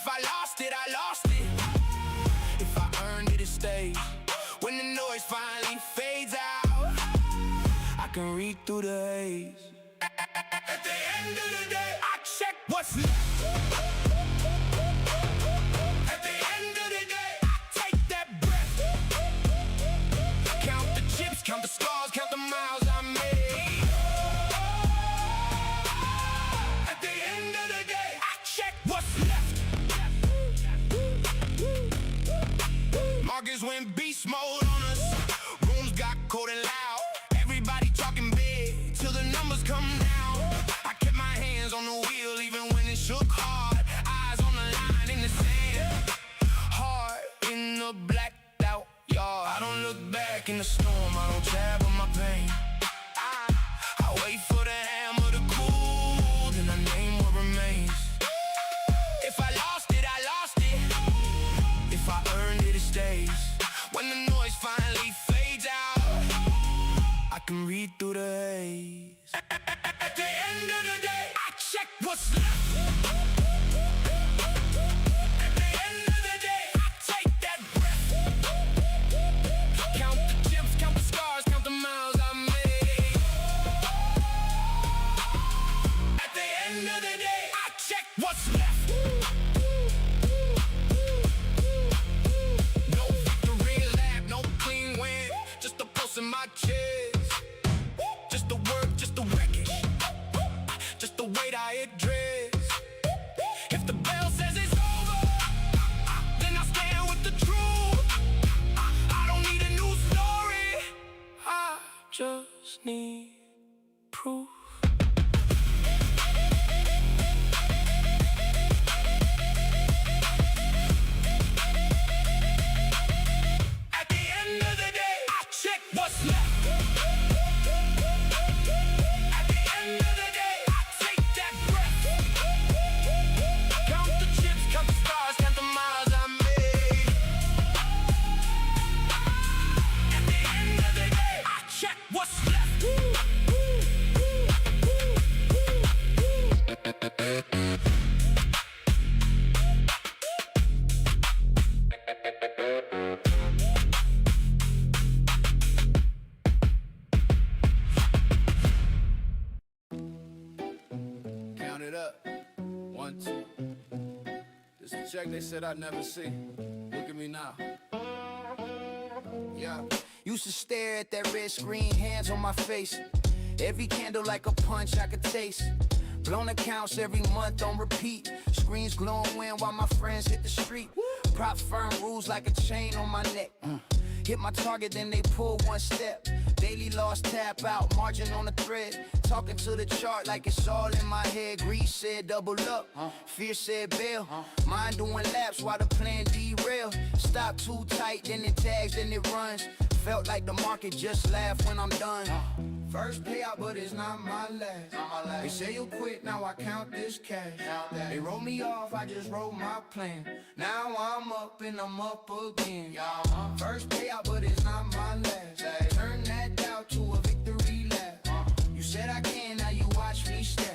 If I lost it, I lost it. If I earned it, it stays. When the noise finally fades out, I can read through the haze. At the end of the day, I check what's left. At the end of the day, I take that breath. Count the chips, count the scars, count the miles I made. At the end of the day, I check what's left. Markets went beast mode on us. Rooms got cold and loud. Everybody talking big till the numbers come down. I kept my hands on the wheel even when it shook hard. Eyes on the line in the sand. Heart in the blacked out yard. I don't look back in the storm. I don't tab on my pain. I wait for the hammer to cool, then I name what remains. If I lost it, I lost it. If I earned it, it stays. When the noise finally fades out, I can read through the haze. At the end of the day, I check what's left. At the end of the day, I take that breath. Count the chips, count the scars, count the miles I made. At the end of the day, I check what's left. No victory lap, no clean win, just a pulse in my chest. Just the work, just the wreckage, just the weight I address. If the bell says it's over, then I stand with the truth. I don't need a new story, I just need proof. At the end of the day, I check what's left. At the end of the day, I take that breath. Count the chips, count the stars, count the miles I made. At the end of the day, I check what's left. Count it up. 1, 2. This is a check they said I'd never see. Look at me now. Yeah. Used to stare at that red screen, hands on my face. Every candle like a punch I could taste. Blown accounts every month on repeat. Screens glowing when while my friends hit the street. Prop firm rules like a chain on my neck. Hit my target, then they pull one step. Daily loss, tap out, margin on the thread. Talking to the chart like it's all in my head. Greed said double up, fear said bail. Mind doing laps while the plan derail. Stop too tight, then it tags, then it runs. Felt like the market just laughed when I'm done. First payout, but it's not my last. They say you'll quit, now I count this cash. They wrote me off, I just wrote my plan. Now I'm up and I'm up again. First payout, but it's not my last. Turn that doubt to a victory lap. You said I can, now you watch me stack.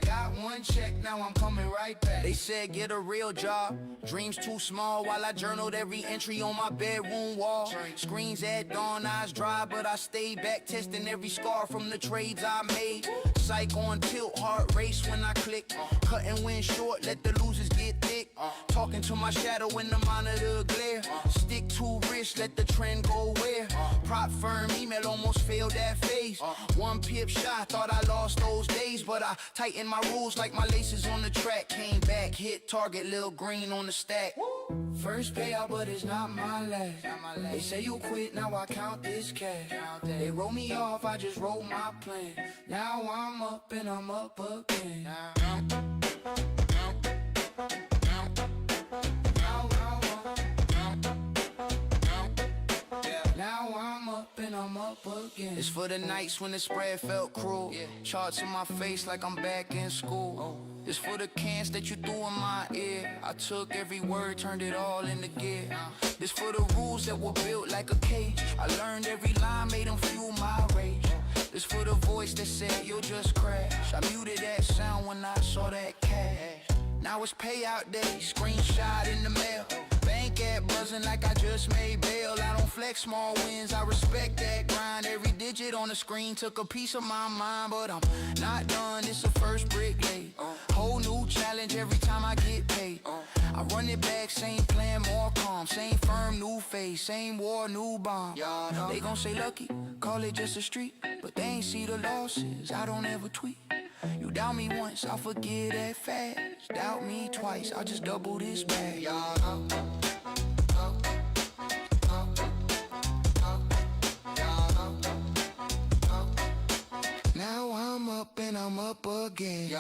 Got one check, now I'm coming right back. They said get a real job, dreams too small. While I journaled every entry on my bedroom wall. Screens at dawn, eyes dry, but I stayed back testing every scar from the trades I made. Psych on tilt, heart race when I click. Cutting wind short, let the losers get thick. Talking to my shadow in the monitor glare. Stick to wrist, let the trend go where. Prop firm, email almost failed that phase. One pip shot, thought I lost those days, but I tightened my rules like my laces on the track. Came back, hit target, little green on the stack. First payout, but it's not my last. They say you quit, now I count this cash. They wrote me off, I just wrote my plan. Now I'm up and I'm up again. Now I'm up and I'm up again. It's for the nights when the spread felt cruel. Charts in my face like I'm back in school. It's for the cans that you threw in my ear. I took every word, turned it all into gear. This for the rules that were built like a cage. I learned every line, made them fuel my rage. This for the voice that said you'll just crash. I muted that sound when I saw that cash. Now it's payout day, screenshot in the mail. Bank app buzzing like I just made bail. I don't flex small wins, I respect that grind. Every digit on the screen took a piece of my mind, but I'm not done, it's the first brick laid. Whole new challenge every time I get paid. I run it back, same plan, more calm. Same firm, new face, same war, new bomb. They gon' say lucky, call it just a streak, but they ain't see the losses, I don't ever tweet. You doubt me once, I'll forget that fast. Doubt me twice, I'll just double this bag. Now I'm up and I'm up again.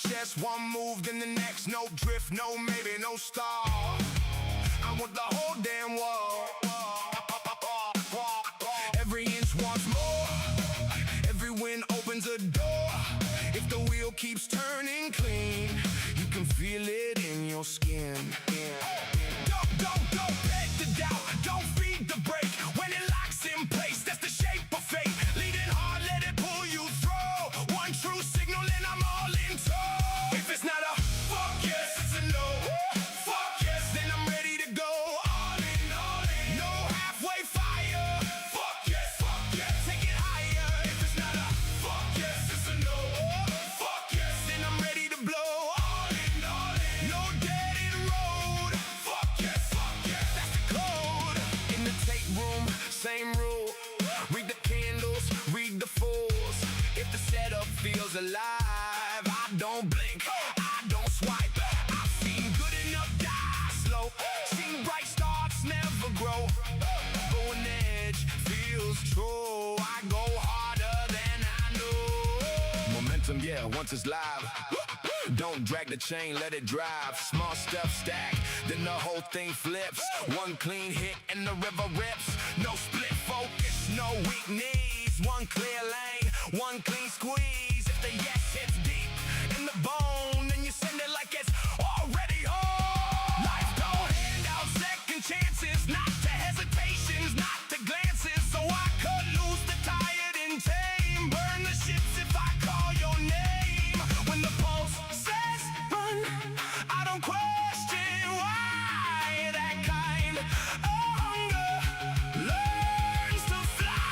Chest, one move, then the next. No drift, no maybe, no stall. I want the whole damn wall. Every inch wants more. Every win opens a door. If the wheel keeps turning clean, you can feel it in your skin. Don't beg the doubt. Don't feed the brake. When it locks in place, that's the shape of fate. Lead it hard, let it pull you through. One true signal and I'm all in tow. If it's not a fuck yes, it's a no. Fuck yes, then I'm ready to go. All in, no halfway fire. Fuck yes, take it higher. If it's not a fuck yes, it's a no. Fuck yes, then I'm ready to blow. All in, no dead end road. Fuck yes, that's the code. In the tape room, same rule. Read the candles, read the fools. If the setup feels alive, I don't blink, I don't swipe. I've seen good enough die slow. Seen bright stars never grow. But when the edge feels true, I go harder than I knew. Momentum, yeah, once it's live. Don't drag the chain, let it drive. Small stuff stack, then the whole thing flips. One clean hit and the river rips. No split focus, no weak knees. One clear lane, one clean squeeze. If the yes hits deep in the bone, then you send it like it's already home. Life don't hand out second chances, not to hesitations, not to glances. So I could lose the tired and tame. Burn the ships if I call your name. When the pulse says run, I don't question why. That kind of hunger learns to fly.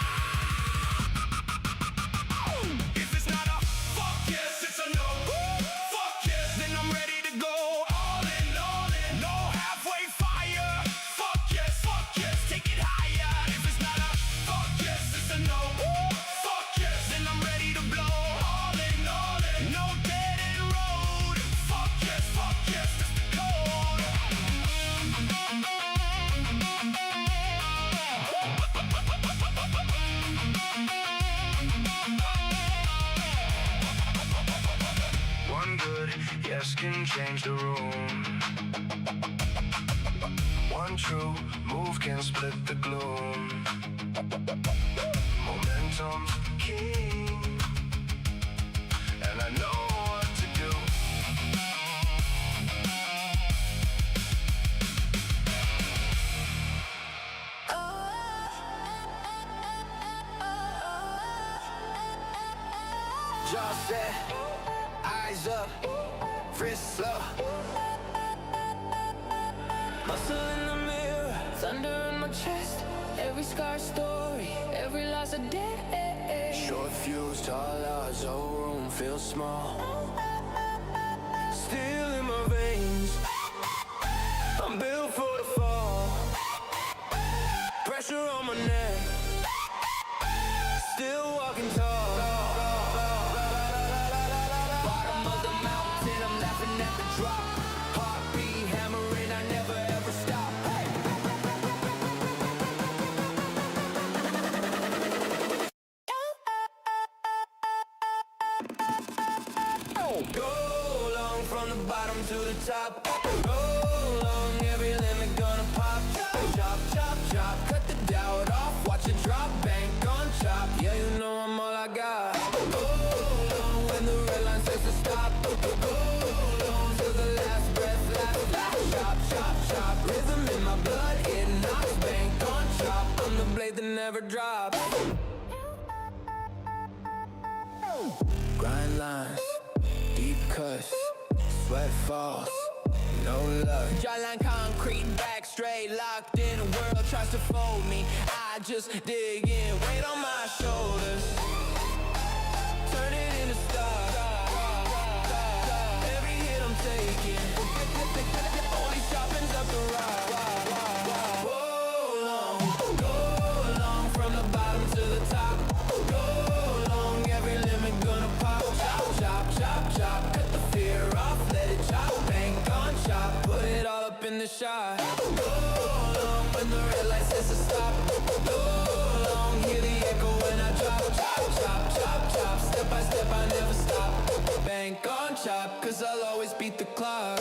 If it's not a fuck yes, it's a no. Fuck yes, then I'm ready to go. All in, no halfway fire. Fuck yes, take it higher. If it's not a fuck yes, it's a no. Fuck yes, then I'm ready to blow. All in, no dead end road. Fuck yes, that's the code. One good yes can change the room. One true move can split the gloom. Momentum's king, and I know what to do. Jaw set, eyes up, wrists up. Muscle in the mirror, thunder in my chest. Every scar story, every loss a day. Short fuse, tall odds, whole room feels small. Still in my veins, I'm built for the fall. Pressure on my neck, still walking tall. Bottom of the mountain, I'm laughing at the drop. Heartbeat hammering, I never ever stop. Go long from the bottom to the top. Go long, every limit gonna pop. Chop, chop, chop, cut the doubt off. Watch it drop, bank on chop. Yeah, you know I'm all I got. Go long when the red line says to stop. Go long till the last breath, last. Chop, chop, chop, rhythm in my blood, it knocks. Bank on chop, I'm the blade that never drops. Grind lines, deep cuts, sweat falls, no luck. Jawline concrete, back straight, locked in. The world tries to fold me, I just dig in, weight on my shoulders. Turn it into stars. Every hit I'm taking, only sharpens up the rock. Whoa, long, go long from the bottom to the top. Go long, every limit gonna pop. Chop, chop, chop, chop, cut the fear off, let it chop. Bank on chop, put it all up in the shot. Go long when the red light says to stop. Go long, hear the echo when I drop. Chop, chop, chop, chop, step by step I never stop. Bank on chop, cause I'll always beat the clock.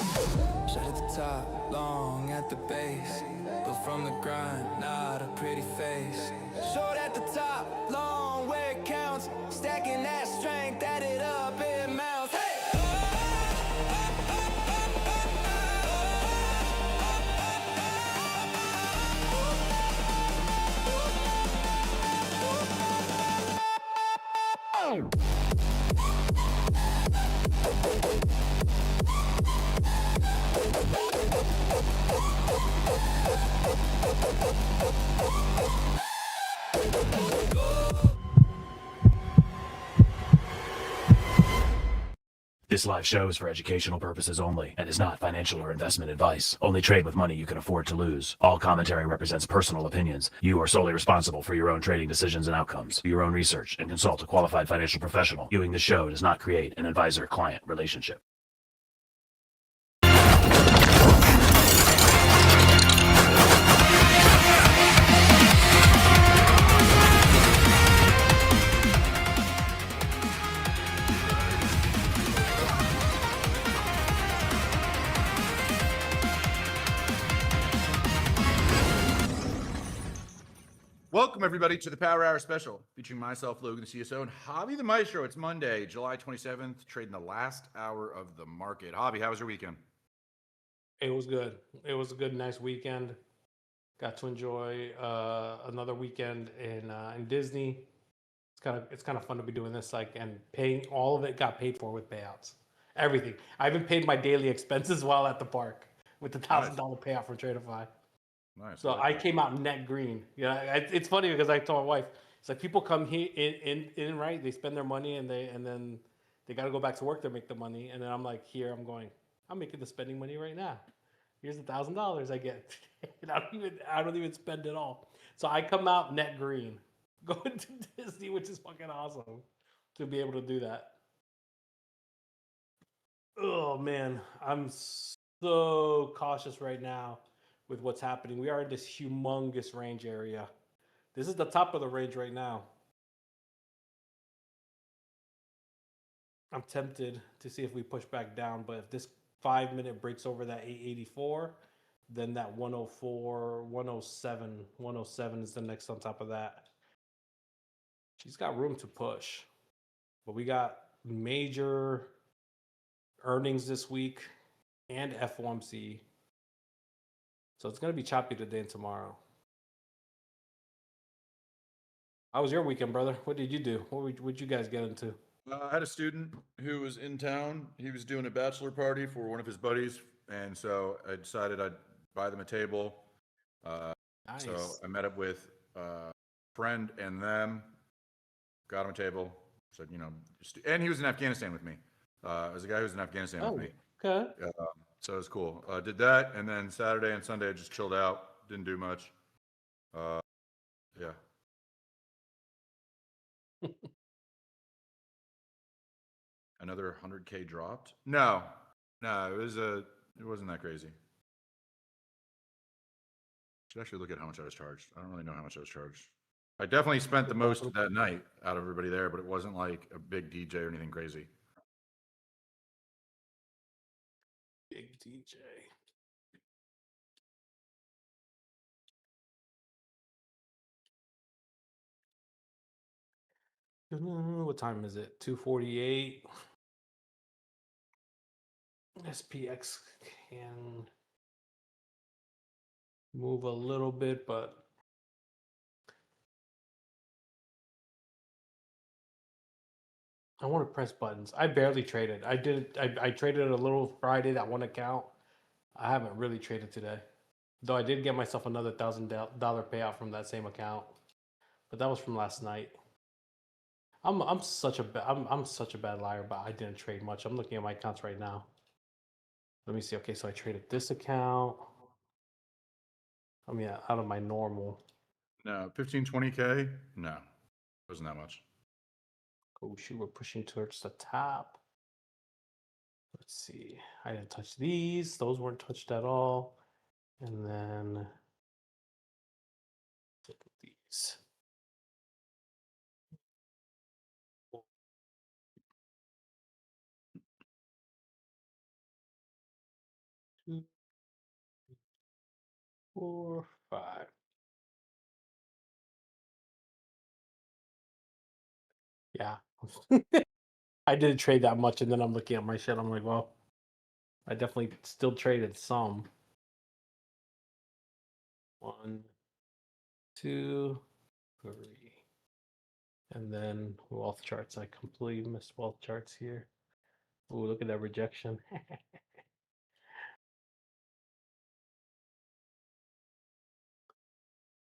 Shut at the top, long at the base. But from the grind, not a pretty face. Short at the top, long where it counts. Stacking that strength, add it up, it mounts. Hey! This live show is for educational purposes only and is not financial or investment advice. Only trade with money you can afford to lose. All commentary represents personal opinions. You are solely responsible for your own trading decisions and outcomes. Do your own research and consult a qualified financial professional. Viewing the show does not create an advisor-client relationship. Welcome, everybody, to the Power Hour Special, featuring myself, Logan, the CSO, and Javi the Maestro. It's Monday, July 27th, trading the last hour of the market. Javi, how was your weekend? It was good. It was a good, nice weekend. Got to enjoy another weekend in Disney. It's kind of fun to be doing this, and paying all of it got paid for with payouts. Everything. I even paid my daily expenses while at the park with the $1,000 payout from Tradeify. Nice. So I came out net green. Yeah, it's funny because I told my wife, it's like people come here in right, they spend their money and then they got to go back to work to make the money, and then I'm like, I'm making the spending money right now. Here's $1,000 I get, and I don't even spend it all. So I come out net green, going to Disney, which is fucking awesome to be able to do that. Oh man, I'm so cautious right now with what's happening. We are in this humongous range area. This is the top of the range right now. I'm tempted to see if we push back down, but if this 5-minute breaks over that 884, then that 104, 107 is the next on top of that. She's got room to push, but we got major earnings this week and FOMC. So it's going to be choppy today and tomorrow. How was your weekend, brother? What did you do? What'd you guys get into? I had a student who was in town. He was doing a bachelor party for one of his buddies, and so I decided I'd buy them a table. Nice. So I met up with a friend and them, got him a table, said, and he was in Afghanistan with me. There's a guy who was in Afghanistan with me. Okay. So it was cool. Did that, and then Saturday and Sunday I just chilled out, didn't do much. Yeah. Another 100K dropped? No, it wasn't that crazy. Should actually look at how much I was charged. I don't really know how much I was charged. I definitely spent the most that night out of everybody there, but it wasn't like a big DJ or anything crazy. Big DJ. What time is it? 2:48. SPX can move a little bit, but I want to press buttons. I barely traded. I traded a little Friday, that one account. I haven't really traded today, though I did get myself another $1,000 payout from that same account, but that was from last night. I'm such a bad liar, but I didn't trade much. I'm looking at my accounts right now. Let me see. Okay, so I traded this account. I mean, out of my normal. No, 15, 20K? No, wasn't that much. Oh shoot, we're pushing towards the top. Let's see. I didn't touch these. Those weren't touched at all. And then look at these. Two, 4, 5. Yeah. I didn't trade that much, and then I'm looking at my shit. I'm like, well, I definitely still traded some. 1, 2, 3. And then wealth charts. I completely missed wealth charts here. Oh, look at that rejection.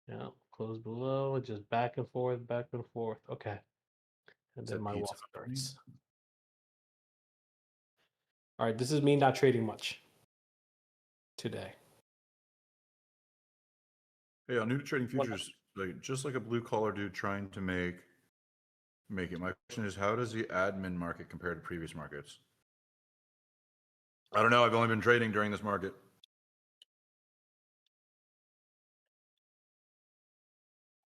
Yeah, close below, just back and forth, back and forth. Okay. And Is then that my pizza wealth for me? charts. All right, this is me not trading much today. Hey, I'm new to trading What- futures, like just like a blue collar dude trying to make it. My question is, how does the admin market compare to previous markets? I don't know. I've only been trading during this market.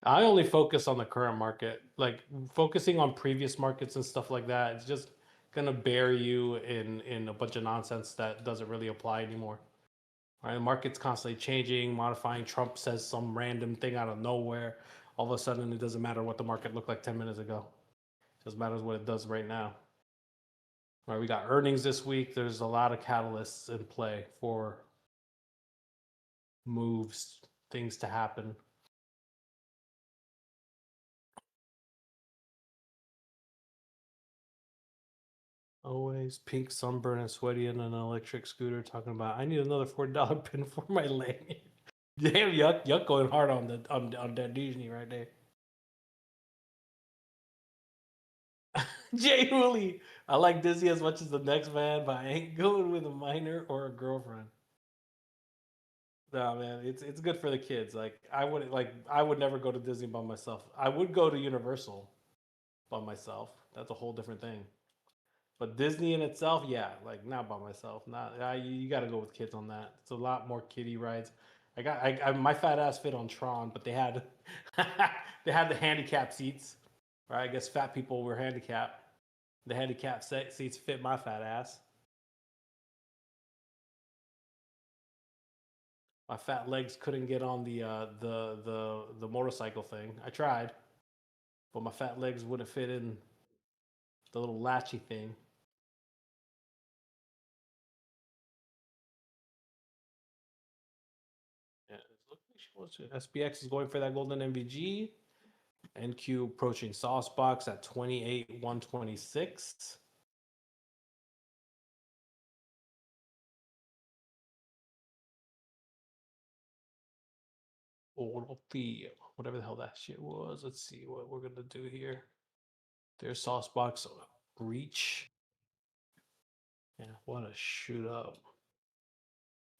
I only focus on the current market. Like focusing on previous markets and stuff like that, it's just gonna bury you in a bunch of nonsense that doesn't really apply anymore. Right? The market's constantly changing, modifying. Trump says some random thing out of nowhere. All of a sudden, it doesn't matter what the market looked like 10 minutes ago. It just matters what it does right now. All right, we got earnings this week. There's a lot of catalysts in play for moves, things to happen. Always pink sunburn and sweaty in an electric scooter talking about I need another $40 pin for my lane. Damn, yuck going hard on the on that Disney right there. Jay Hooley, I like Disney as much as the next man, but I ain't going with a minor or a girlfriend. No, man, it's good for the kids. Like I would never go to Disney by myself. I would go to Universal by myself. That's a whole different thing. But Disney in itself, yeah, like not by myself. Not you got to go with kids on that. It's a lot more kiddie rides. My fat ass fit on Tron, but they had they had the handicap seats. Right, I guess fat people were handicapped. The handicap seats fit my fat ass. My fat legs couldn't get on the motorcycle thing. I tried, but my fat legs wouldn't fit in the little latchy thing. Yeah, SPX is going for that golden MVG. NQ approaching sauce box at 28,126. Whatever the hell that shit was. Let's see what we're gonna do here. There's sauce box reach. Yeah, what a shoot up.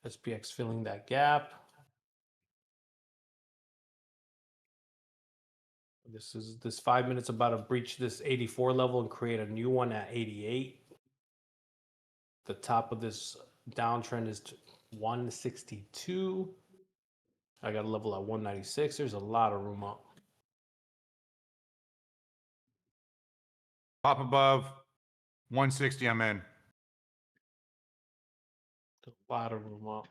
SPX filling that gap. This 5 minutes about to breach this 84 level and create a new one at 88. The top of this downtrend is 162. I got a level at 196. There's a lot of room up. Pop above 160, I'm in. A lot of them up.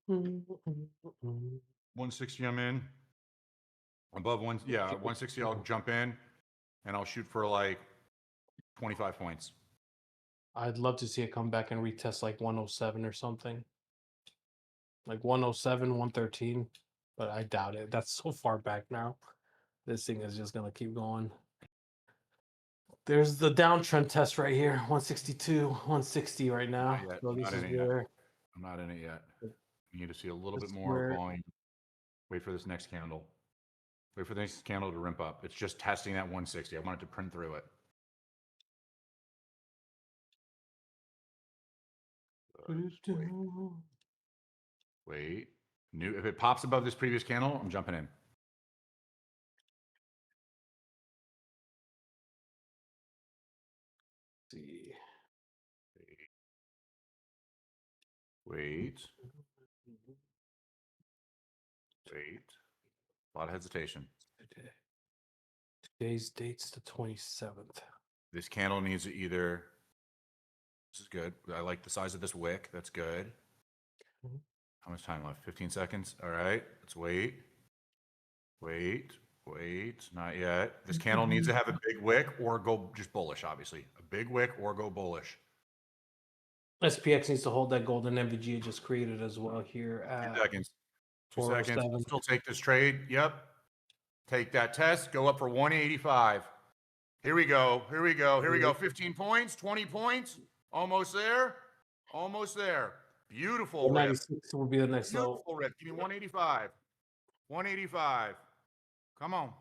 Mm-mm. 160, I'm in. Above one, yeah, 160, I'll jump in, and I'll shoot for like 25 points. I'd love to see it come back and retest like 107 or something. Like 107, 113, but I doubt it. That's so far back now. This thing is just gonna keep going. There's the downtrend test right here, 162, 160 right now. Not yet. So this Not is in it yet. where I'm not in it yet. You need to see a little this bit is more where volume. Wait for this next candle. Wait for the next candle to rimp up. It's just testing that 160. I want it to print through it. Wait. New. If it pops above this previous candle, I'm jumping in. see. Wait. Wait. A lot of hesitation. Today's date's the 27th. This candle needs to either. This is good. I like the size of this wick. That's good. Mhm. How much time left? 15 seconds. All right. Let's wait. Wait. Wait. Not yet. This candle needs to have a big wick or go just bullish, obviously. A big wick or go bullish. SPX needs to hold that golden MVG it just created as well here 2 at seconds. 2 seconds. 407. Still take this trade. Yep. Take that test. Go up for 185. Here we go. Here we go. Here we go. 15 points, 20 points. Almost there. Almost there. Beautiful rip. 196 will be the next low. Beautiful rip. Give me 185. 185. Come on.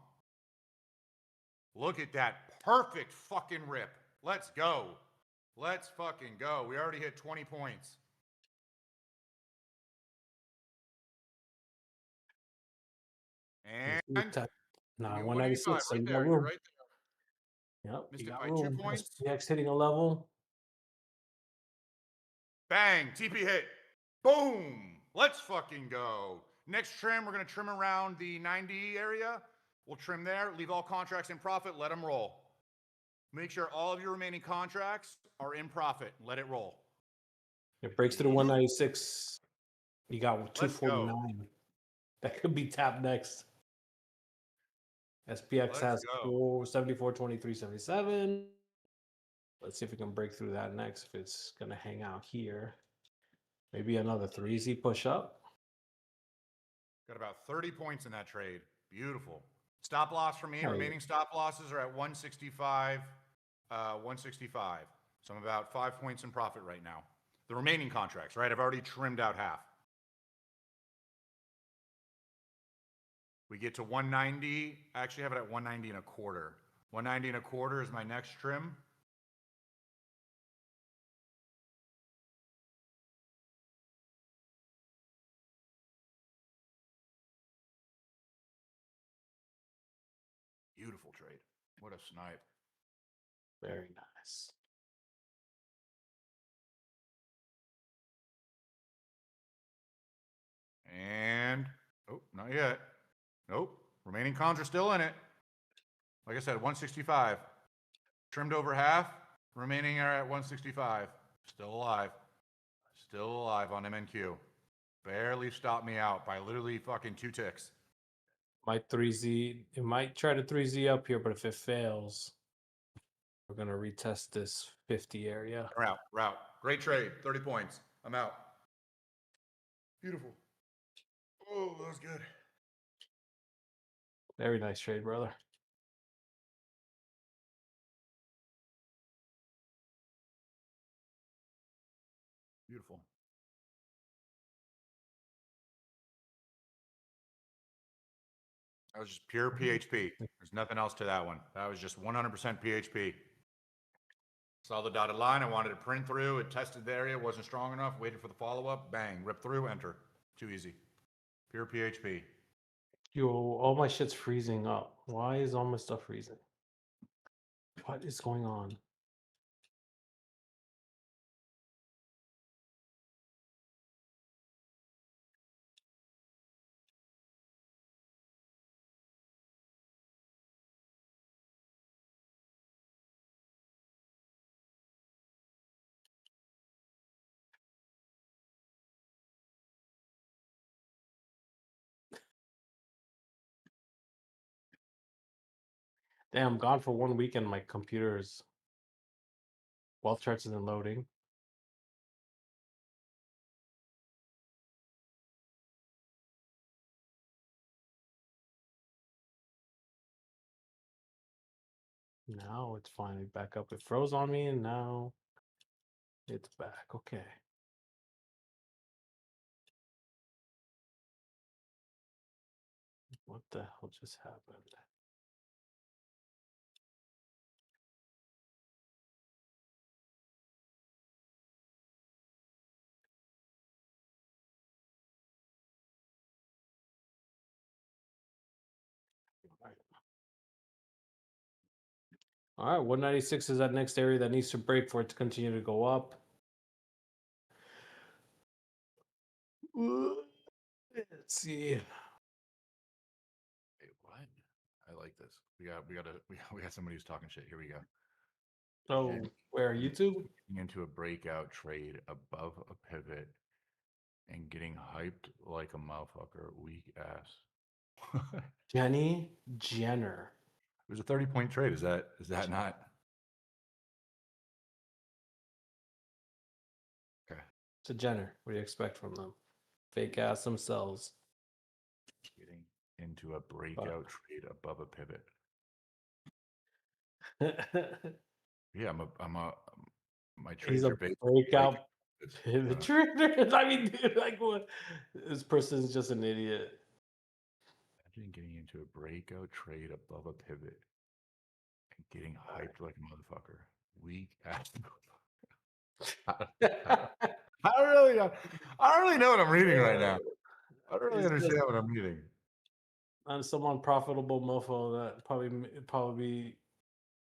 Look at that perfect fucking rip. Let's go. Let's fucking go. We already hit 20 points. And Nah, give me 196. So right you got there. You're room. right there. Yep, Missed you it got by 2 room. points. SPX hitting a level. Bang. TP hit. Boom. Let's fucking go. Next trim, we're going to trim around the 90 area. We'll trim there. Leave all contracts in profit. Let them roll. Make sure all of your remaining contracts are in profit. Let it roll. It breaks to the 196. You got Let's go. 249. That could be tapped next. SPX has go. 74, 23, 77. Let's see if we can break through that next. If it's going to hang out here. Maybe another 3Z push up. Got about 30 points in that trade. Beautiful. Stop loss for me. Hey. Remaining stop losses are at 165. 165. So I'm about 5 points in profit right now. The remaining contracts, right? I've already trimmed out half. We get to 190. I actually have it at 190 and a quarter. 190 and a quarter is my next trim. Beautiful trade. What a snipe. Very nice. And, oh, not yet. Nope. Remaining cons are still in it. Like I said, 165. Trimmed over half. Remaining are at 165. Still alive. Still alive on MNQ. Barely stopped me out by literally fucking 2 ticks. Might 3Z. It might try to 3Z up here, but if it fails, we're going to retest this 50 area. We're out. We're out. Great trade. 30 points. I'm out. Beautiful. Oh, that was good. Very nice trade, brother. Beautiful. That was just pure PHP. There's nothing else to that one. That was just 100% PHP. Saw the dotted line. I wanted to print through. It tested the area. Wasn't strong enough. Waited for the follow-up. Bang. Rip through. Enter. Too easy. Pure PHP. Yo, all my shit's freezing up. Why is all my stuff freezing? What is going on? Damn, I'm gone for 1 weekend. My computer's wealth charts isn't loading. Now it's finally back up. It froze on me, and now it's back. Okay. What the hell just happened? All right, 196 is that next area that needs to break for it to continue to go up. Let's see. Wait, what? I like this. We got somebody who's talking shit. Here we go. So, Jen where YouTube? getting into a breakout trade above a pivot and getting hyped like a motherfucker. Weak ass. Jenny Jenner. It was a 30-point trade. Is that not? Okay. It's a Jenner. What do you expect from them? Fake ass themselves. Getting into a breakout trade above a pivot. Yeah, my trades He's a are based breakout it's, pivot trader. I mean, dude, like what? This person's just an idiot. imagine getting into a breakout trade above a pivot and getting hyped like a motherfucker. Weak ass. I don't really know what I'm reading right now. I don't really It's understand just- what I'm reading. I'm some unprofitable mofo that probably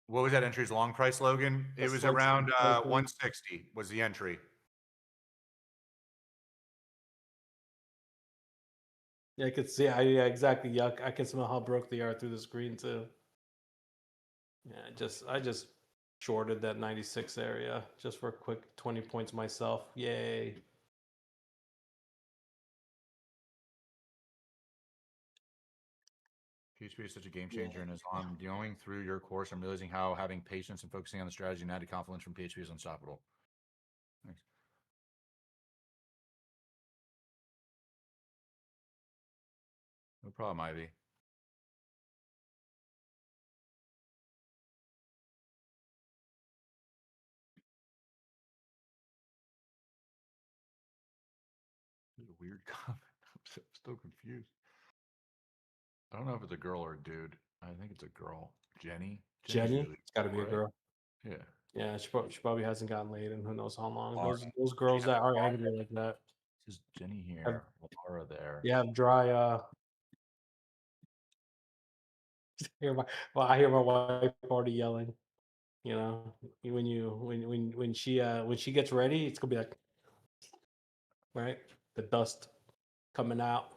What was that entry's long price, Logan? It That's was like around something- 160 was the entry. Yeah, I could see. Yeah, exactly. Yuck. I can smell how broke they are through the screen too. Yeah, I just shorted that 96 area just for a quick 20 points myself. Yay. PHP is such a game changer, and as I'm going through your course, I'm realizing how having patience and focusing on the strategy and added confidence from PHP is unstoppable. Thanks. No problem, Ivy. This is a weird comment. I'm still confused. I don't know if it's a girl or a dude. I think it's a girl. Jenny? Jenny's Jenny? really It's got to be a right? girl. Yeah. Yeah, she probably hasn't gotten laid in who knows how long. Laura. Those girls that are angry like that. This is Jenny here, Laura there. Yeah, dry. I hear my wife already yelling. You know, when she gets ready, it's gonna be like, right, the dust coming out.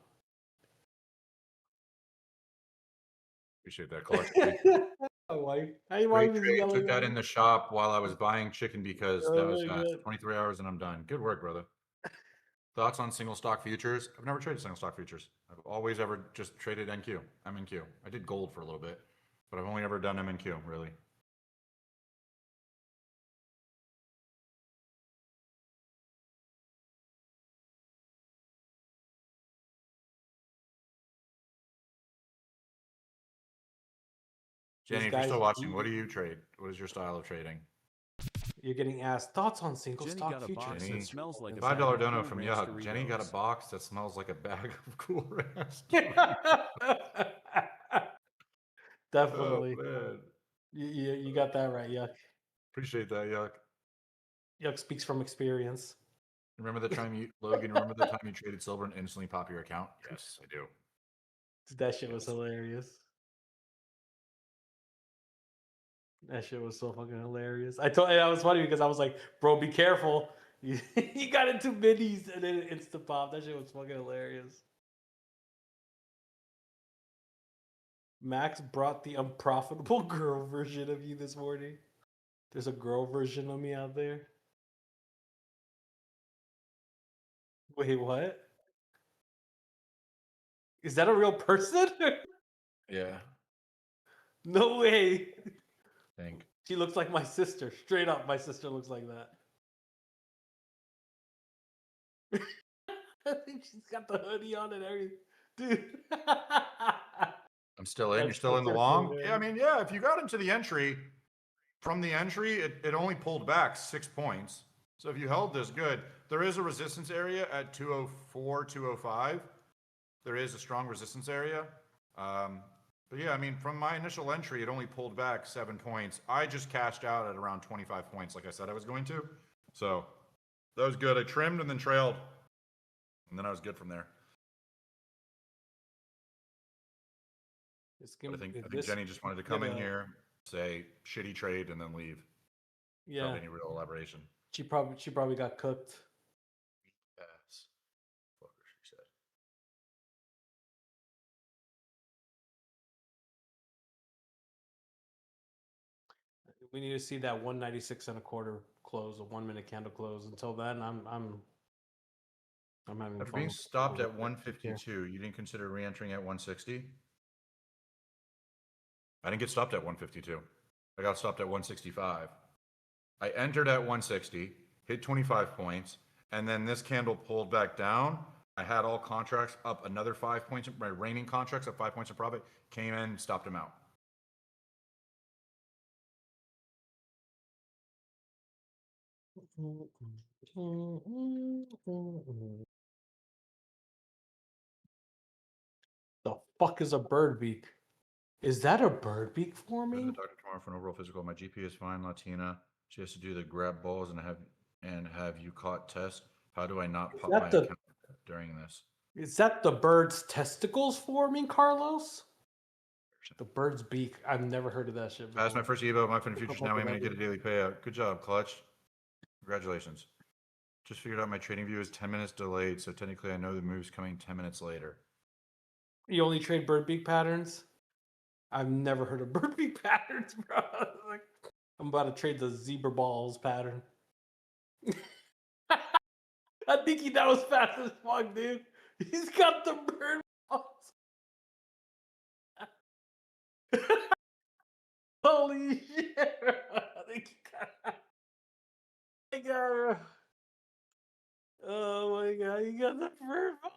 Appreciate that, Clark. My wife, my Great wife is trade. yelling. Took that at in me. the shop while I was buying chicken because that was Oh my fast. God. 23 hours and I'm done. Good work, brother. Thoughts on single stock futures? I've never traded single stock futures. I've always ever just traded NQ, MNQ. I did gold for a little bit, but I've only ever done MNQ, really. Jenny, if you're still watching, what do you trade? What is your style of trading? You're getting asked thoughts on single Jenny stock got a futures. box Jenny, that smells like a $5 bag of dono Cool from Ranch Yuck. Jenny got a Doritos. box that smells like a bag of Cool Ranch. Definitely. Oh, man. You got that right, Yuck. Appreciate that, Yuck. Yuck speaks from experience. Remember the time you, Logan, remember the time you traded silver and instantly pop your account? Yes, I do. That shit was hilarious. That shit was so fucking hilarious. I was funny because I was like, bro, be careful. You got into minis and then it insta pop. That shit was fucking hilarious. Max brought the unprofitable girl version of you this morning. There's a girl version of me out there. Wait, what? Is that a real person? Yeah. No way. I think. She looks like my sister. Straight up, my sister looks like that. I think she's got the hoodie on and everything. Dude. I'm still in. You're That's still in the fucking long? Yeah, I hilarious. mean, yeah, if you got into the entry, from the entry, it only pulled back 6 points. So if you held this, good. There is a resistance area at 204, 205. There is a strong resistance area. But yeah, I mean, from my initial entry, it only pulled back 7 points. I just cashed out at around 25 points, like I said I was going to. So that was good. I trimmed and then trailed. And then I was good from there. But I think Jenny just wanted to come in here, say shitty trade, and then leave without any real elaboration. She probably got cooked. Yes. Fucker, she said. We need to see that 196 and a quarter close, a 1 minute candle close. Until then, I'm having After fun being with stopped with at it. 152, you didn't consider re-entering at 160? I didn't get stopped at 152. I got stopped at 165. I entered at 160, hit 25 points, and then this candle pulled back down. I had all contracts up another 5 points. My remaining contracts up 5 points of profit, came in, stopped them out. The fuck is a bird beak? Is that a bird beak Go to the forming? doctor tomorrow for an overall physical. My GP is fine, Latina. She has to do the grab balls and have you caught test. How do I not pop my account during this? Is that the bird's testicles forming, Carlos? The bird's beak. I've never heard of that shit before. Passed my first Evo. My fin futures now aiming to get a daily payout. Good job, Clutch. Congratulations. Just figured out my trading view is 10 minutes delayed, so technically I know the move's coming 10 minutes later. You only trade bird beak patterns? I've never heard of bird beak patterns, bro. Like, I'm about to trade the zebra balls pattern. I think that was fast as fuck, dude. He's got the bird balls. Holy shit. I think he got, oh my god, you got the bird balls.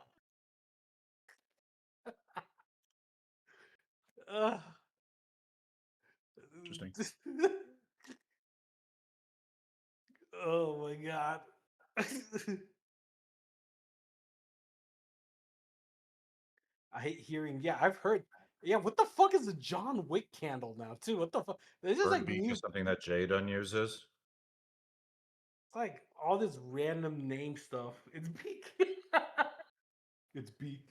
Interesting. Oh my god. I hate hearing. Yeah, I've heard. Yeah, what the fuck is a John Wick candle now, too? What the fuck? It's just Bird like beak new. is something that Jadon uses. It's like all this random name stuff. It's beak. It's beak.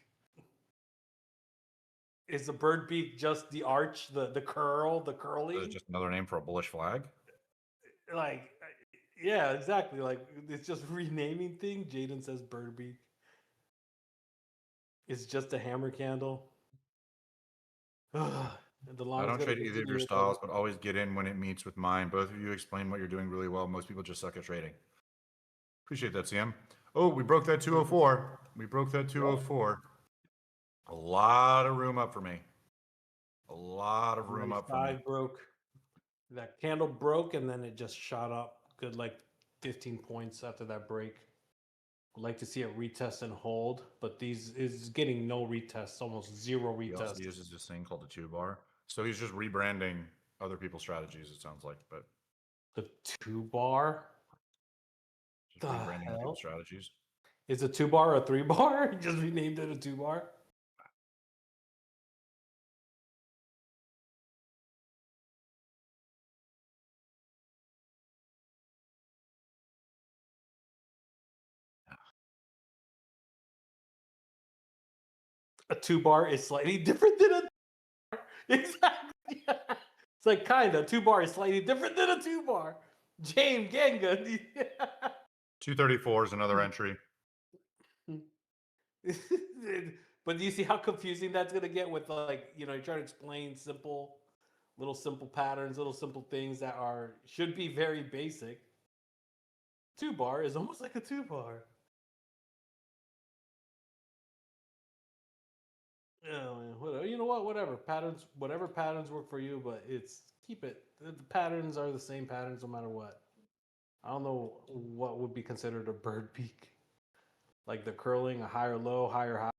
Is the bird beak just the arch, the curl, the Is curly? it just another name for a bullish flag? Like, yeah, exactly. Like it's just renaming thing. Jaden says bird beak. It's just a hammer candle. And the I Lama's don't gonna trade either of continue your with styles, but always get in when it meets with mine. Both of you explain what you're doing really well. Most people just suck at trading. Appreciate that, CM. Oh, we broke that 204. We broke that 204. A lot of room up for me. A lot of room up for me. 95 broke. That candle broke and then it just shot up good like 15 points after that break. I'd like to see it retest and hold, but these is getting no retests, almost zero He also retests. uses this thing called the 2-bar. So he's just rebranding other people's strategies, it sounds like, but The 2-bar? just The rebranding other hell? people's strategies. Is a 2-bar a 3-bar? He just renamed it a 2-bar? A 2-bar is slightly different than a exactly. It's like kind of 2-bar is slightly different than a 2-bar. James Ganga. 234 is another entry. But do you see how confusing that's gonna get with like you're trying to explain simple patterns, little simple things that should be very basic. 2-bar is almost like a 2-bar. Oh man, You know what? Whatever patterns, whatever patterns work for you, but it's keep it. The patterns are the same patterns no matter what. I don't know what would be considered a bird peak, like the curling, a higher low, higher high,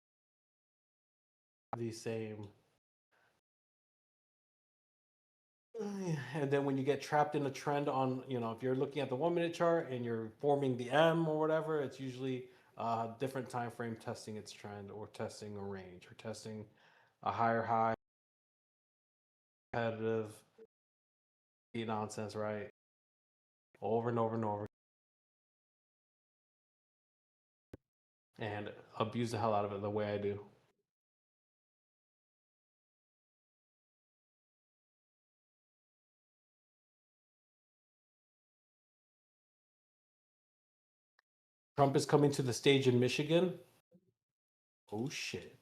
the same. And then when you get trapped in a trend on, if you're looking at the 1 minute chart and you're forming the M or whatever, it's usually a different time frame testing its trend or testing a range or testing a higher high, competitive nonsense, right? Over and over and over, and abuse the hell out of it the way I do. Trump is coming to the stage in Michigan. Oh shit.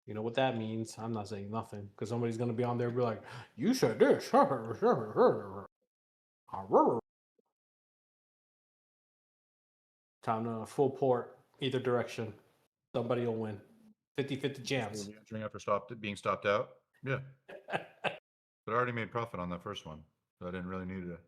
You know what that means? I'm not saying nothing because somebody's gonna be on there and be like, "You said this." Time to full port either direction. Somebody will win. 50-50 chance. Entering after being stopped out. Yeah. But I already made profit on that first one, so I didn't really need it.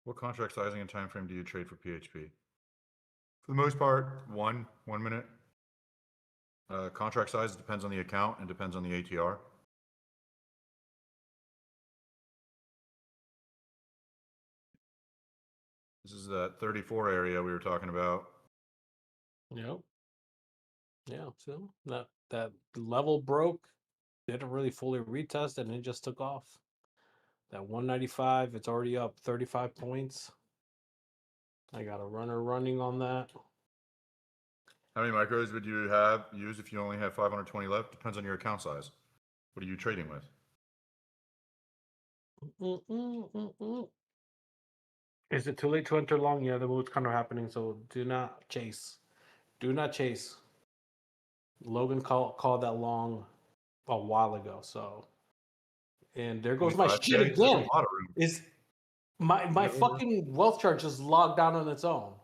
What contract sizing and time frame do you trade for PHP? For the most part, 1 minute. Contract size depends on the account and depends on the ATR. This is that 34 area we were talking about. Yep. Yeah. So that level broke. Didn't really fully retest and it just took off. That 195, it's already up 35 points. I got a runner running on that. How many micros would you use if you only have 520 left? Depends on your account size. What are you trading with? Is it too late to enter long? Yeah, the move's kind of happening, so do not chase. Do not chase. Logan called that long a while ago, so. And there goes my 25K? shit There's a again. lot of room. Is my fucking wealth chart just logged down on its own?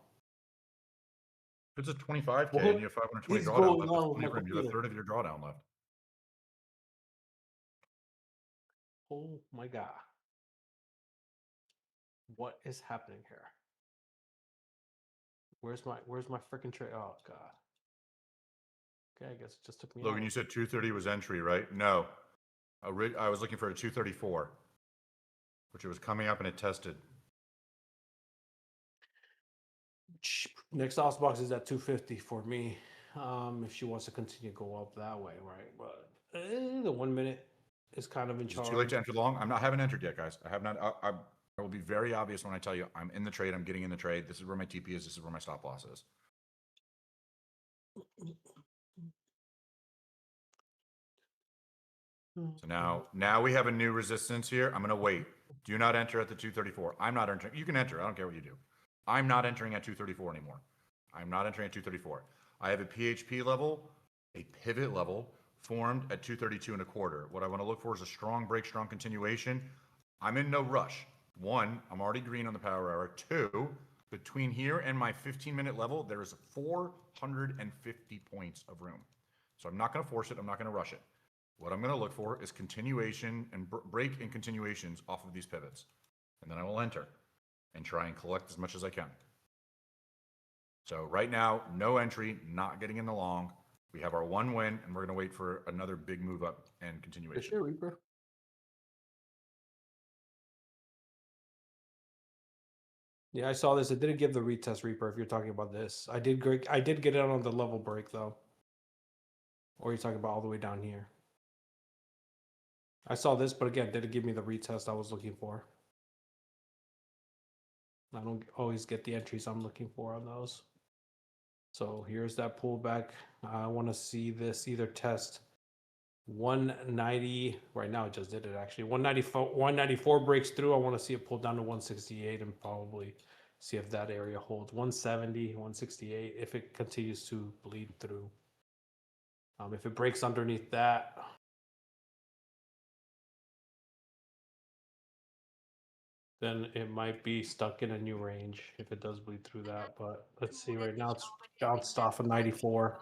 If it's a 25K What and you have 520 is drawdown going left, on that's with plenty my of room. You have a computer? third of your drawdown left. Oh my god. What is happening here? Where's my freaking trade? Oh god. Okay, I guess it just took me Logan, out. you said 230 was entry, right? No. I was looking for a 234, which it was coming up and it tested. Next off box is at 250 for me. If she wants to continue to go up that way, right? But the 1 minute is kind of in Is it charge. too late to enter long? I haven't entered yet, guys. I have not. I will be very obvious when I tell you I'm in the trade. I'm getting in the trade. This is where my TP is. This is where my stop loss is. So now we have a new resistance here. I'm going to wait. Do not enter at the 234. I'm not entering. You can enter. I don't care what you do. I'm not entering at 234 anymore. I'm not entering at 234. I have a PHP level, a pivot level formed at 232 and a quarter. What I want to look for is a strong break, strong continuation. I'm in no rush. 1, I'm already green on the power hour. 2, between here and my 15-minute level, there is 450 points of room. So I'm not going to force it. I'm not going to rush it. What I'm going to look for is continuation and break and continuations off of these pivots. And then I will enter and try and collect as much as I can. So right now, no entry, not getting in the long. We have our 1 win, and we're going to wait for another big move up and continuation. For sure, Reaper. Yeah, I saw this. It didn't give the retest, Reaper, if you're talking about this. I did get it on the level break, though. Or you're talking about all the way down here. I saw this, but again, didn't give me the retest I was looking for. I don't always get the entries I'm looking for on those. So here's that pullback. I want to see this either test 190. Right now, it just did it actually. 194 breaks through. I want to see it pull down to 168 and probably see if that area holds 170, 168. If it continues to bleed through, if it breaks underneath that, then it might be stuck in a new range if it does bleed through that. But let's see, right now it's bounced off of 94.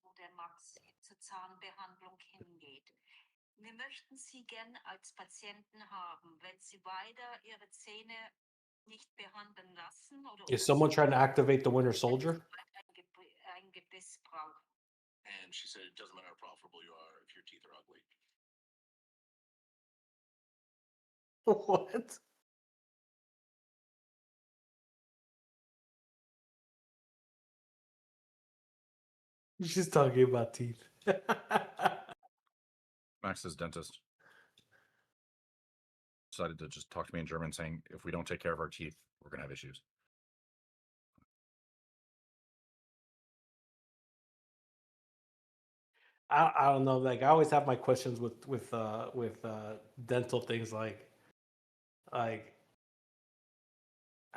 Wo der Max zur Zahnbehandlung hingeht. Wir möchten Sie gern als Patienten haben, wenn Sie weiter Ihre Zähne nicht behandeln lassen oder Is someone trying to activate the Winter Soldier? ein Gebiss brauchen. And she said it doesn't matter how profitable you are if your teeth are ugly. What? She's talking about teeth. Max's dentist decided to just talk to me in German, saying if we don't take care of our teeth, we're gonna have issues. I don't know. Like I always have my questions with dental things. Like I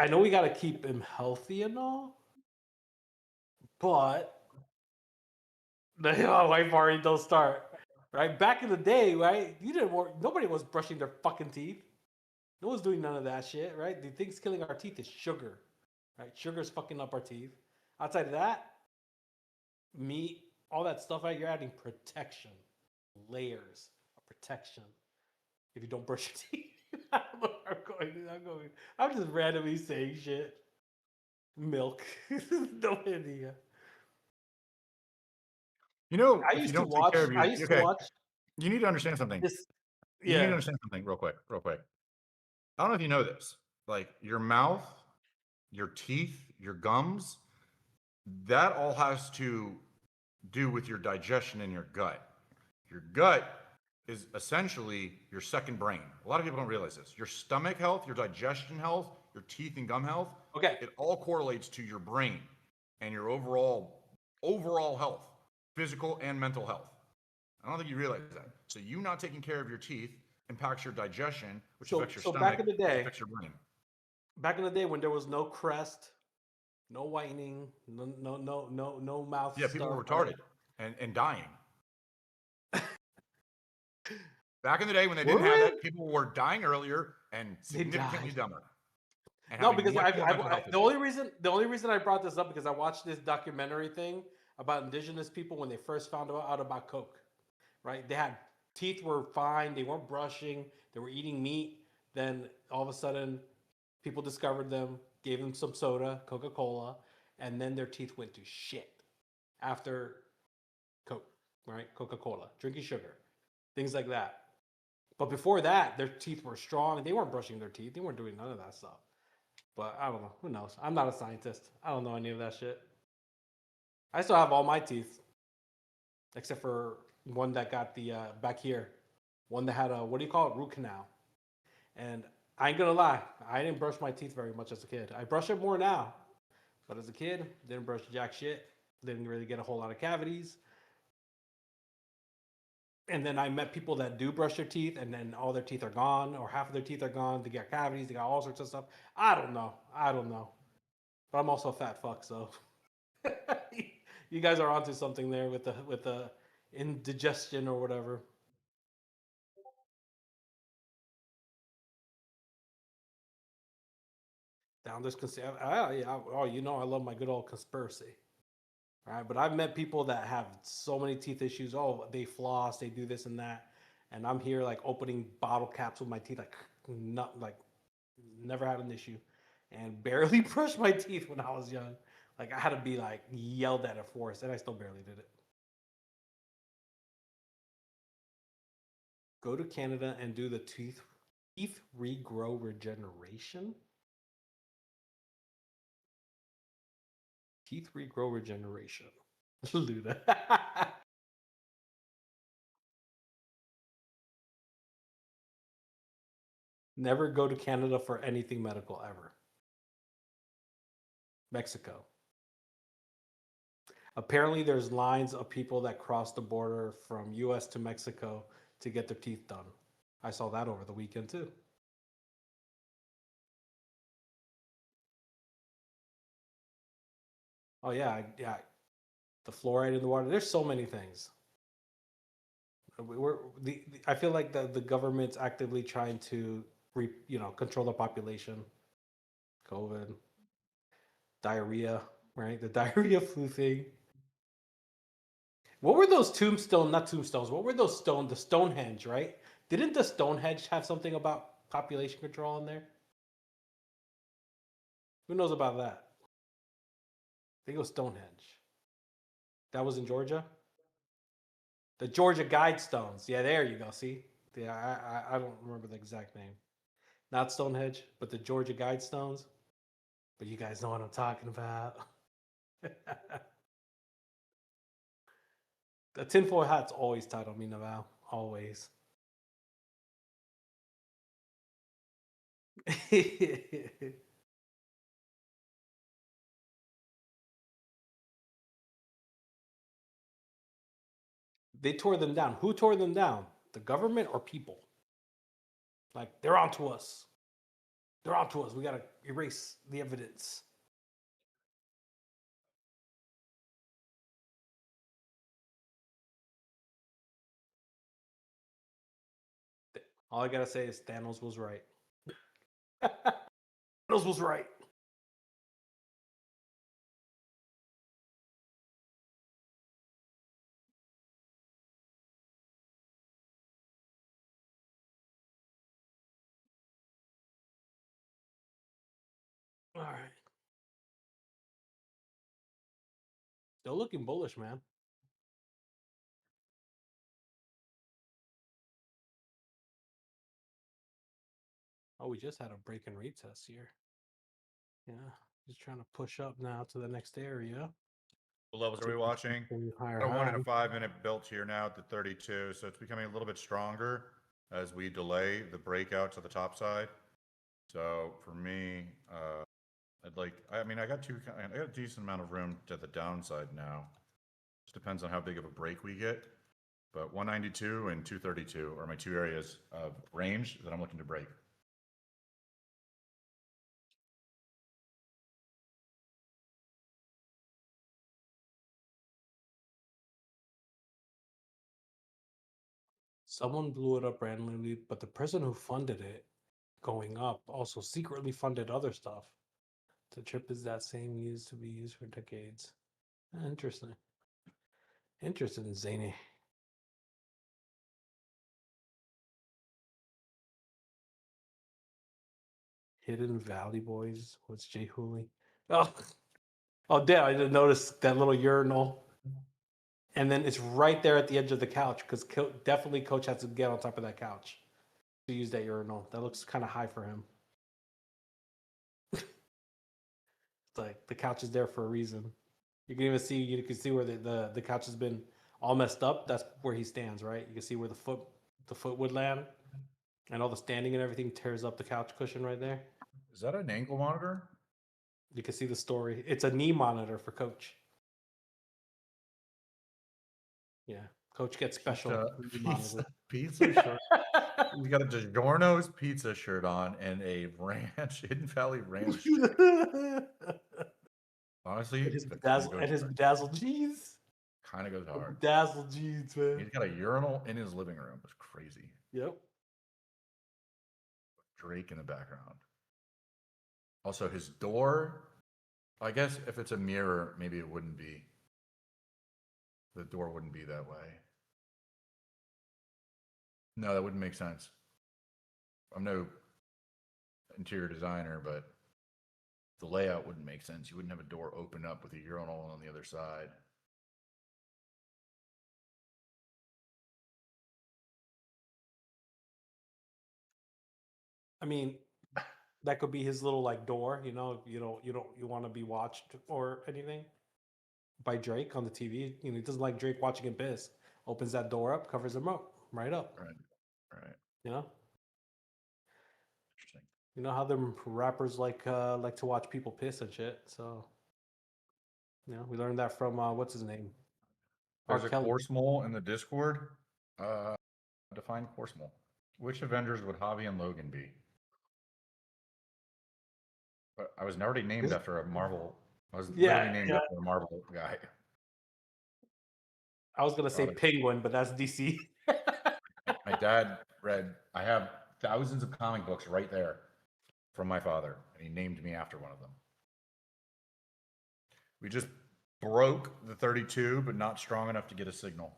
know we got to keep him healthy and all, but the white party don't start. Right back in the day, right? You didn't work. Nobody was brushing their fucking teeth. No one's doing none of that shit, right? The thing's killing our teeth is sugar, right? Sugar's fucking up our teeth. Outside of that, meat, all that stuff, right? You're adding protection, layers of protection. If you don't brush your teeth, I don't know where I'm going. I'm just randomly saying shit. Milk, no idea. You know, I if you used to don't take watch. care of your, I used to okay, watch you need to understand something. this. You need to Yeah. understand something real quick. I don't know if you know this. Like your mouth, your teeth, your gums, that all has to do with your digestion in your gut. Your gut is essentially your second brain. A lot of people don't realize this. Your stomach health, your digestion health, your teeth and gum health, Okay. it all correlates to your brain and your overall health, physical and mental health. I don't think you realize that. So you not taking care of your teeth impacts your digestion, which affects your stomach, back in the which day, affects your brain. back in the day when there was no crest, no whitening, no mouth. Yeah, people were stuff, retarded and dying. Back in the day when they didn't Were have we? that, people were dying earlier and They significantly died. dumber. And No, having because much more mental health the issues. only reason I brought this up because I watched this documentary thing about indigenous people when they first found out about Coke. Right? They had teeth were fine, they weren't brushing, they were eating meat. Then all of a sudden, people discovered them, gave them some soda, Coca-Cola, and then their teeth went to shit after Coke, right? Coca-Cola, drinking sugar, things like that. But before that, their teeth were strong. They weren't brushing their teeth. They weren't doing none of that stuff. But I don't know. Who knows? I'm not a scientist. I don't know any of that shit. I still have all my teeth, except for one that got the back here, one that had a what do you call it, root canal. And I ain't gonna lie, I didn't brush my teeth very much as a kid. I brush it more now, but as a kid, didn't brush jack shit. Didn't really get a whole lot of cavities. And then I met people that do brush their teeth, and then all their teeth are gone, or half of their teeth are gone. They got cavities. They got all sorts of stuff. I don't know. But I'm also a fat fuck, so you guys are onto something there with the indigestion or whatever. Down this yeah. Oh, you know I love my good old conspiracy. All right, but I've met people that have so many teeth issues. Oh, they floss, they do this and that, and I'm here like opening bottle caps with my teeth, like not like never had an issue, and barely brushed my teeth when I was young. Like I had to be like yelled at force, and I still barely did it. Go to Canada and do the teeth regrow regeneration. Teeth regrow regeneration. Luda. Never go to Canada for anything medical ever. Mexico. Apparently, there's lines of people that cross the border from US to Mexico to get their teeth done. I saw that over the weekend too. Oh yeah, yeah. The fluoride in the water. There's so many things. I feel like the government's actively trying to control the population. COVID, diarrhea, right? The diarrhea flu thing. What were those not tombstones? What were those the Stonehenge, right? Didn't the Stonehenge have something about population control in there? Who knows about that? I think it was Stonehenge. That was in Georgia. The Georgia Guidestones. Yeah, there you go. See, yeah, I don't remember the exact name. Not Stonehenge, but the Georgia Guidestones. But you guys know what I'm talking about. The tinfoil hat's always tied on me, Naval. Always. They tore them down. Who tore them down? The government or people? Like, they're onto us. They're onto us. We got to erase the evidence. All I got to say is Thanos was right. Thanos was right. All right. Still looking bullish, man. Oh, we just had a break and retest here. Yeah. Just trying to push up now to the next area. What levels are we watching? Higher Got a 1 and a high. 5 minute built here now at the 32, so it's becoming a little bit stronger as we delay the breakout to the top side. So for me, I got a decent amount of room to the downside now. Just depends on how big of a break we get. But 192 and 232 are my two areas of range that I'm looking to break. Someone blew it up randomly, but the person who funded it going up also secretly funded other stuff. The chip is that same used to be used for decades. Interesting. Interesting, Zany. Hidden Valley Boys. What's Jay Hooley? Oh, damn! I didn't notice that little urinal. And then it's right there at the edge of the couch because definitely Coach has to get on top of that couch to use that urinal. That looks kind of high for him. It's like the couch is there for a reason. You can even see where the couch has been all messed up. That's where he stands, right? You can see where the foot would land, and all the standing and everything tears up the couch cushion right there. Is that an ankle monitor? You can see the story. It's a knee monitor for Coach. Yeah, Coach gets special pizza shirt. He's got a DiGiorno's pizza shirt on and a Hidden Valley Ranch shirt. Honestly, and his bedazzled jeans. Kind of goes hard. Bedazzled jeans, man. He's got a urinal in his living room. It's crazy. Yep. Drake in the background. Also, his door. I guess if it's a mirror, maybe it wouldn't be. The door wouldn't be that way. No, that wouldn't make sense. I'm no interior designer, but the layout wouldn't make sense. You wouldn't have a door open up with a urinal on the other side. I mean, that could be his little like door, you want to be watched or anything by Drake on the TV. He doesn't like Drake watching him piss. Opens that door up, covers him up, right up. Right. Interesting. You know how them rappers like to watch people piss and shit. So, we learned that from what's his name? There's a course mole in the Discord. Define course mole. Which Avengers would Javi and Logan be? But I was already named after a Marvel. I was literally named after a Marvel guy. I was gonna say Penguin, but that's DC. My dad read. I have thousands of comic books right there from my father, and he named me after one of them. We just broke the 32, but not strong enough to get a signal.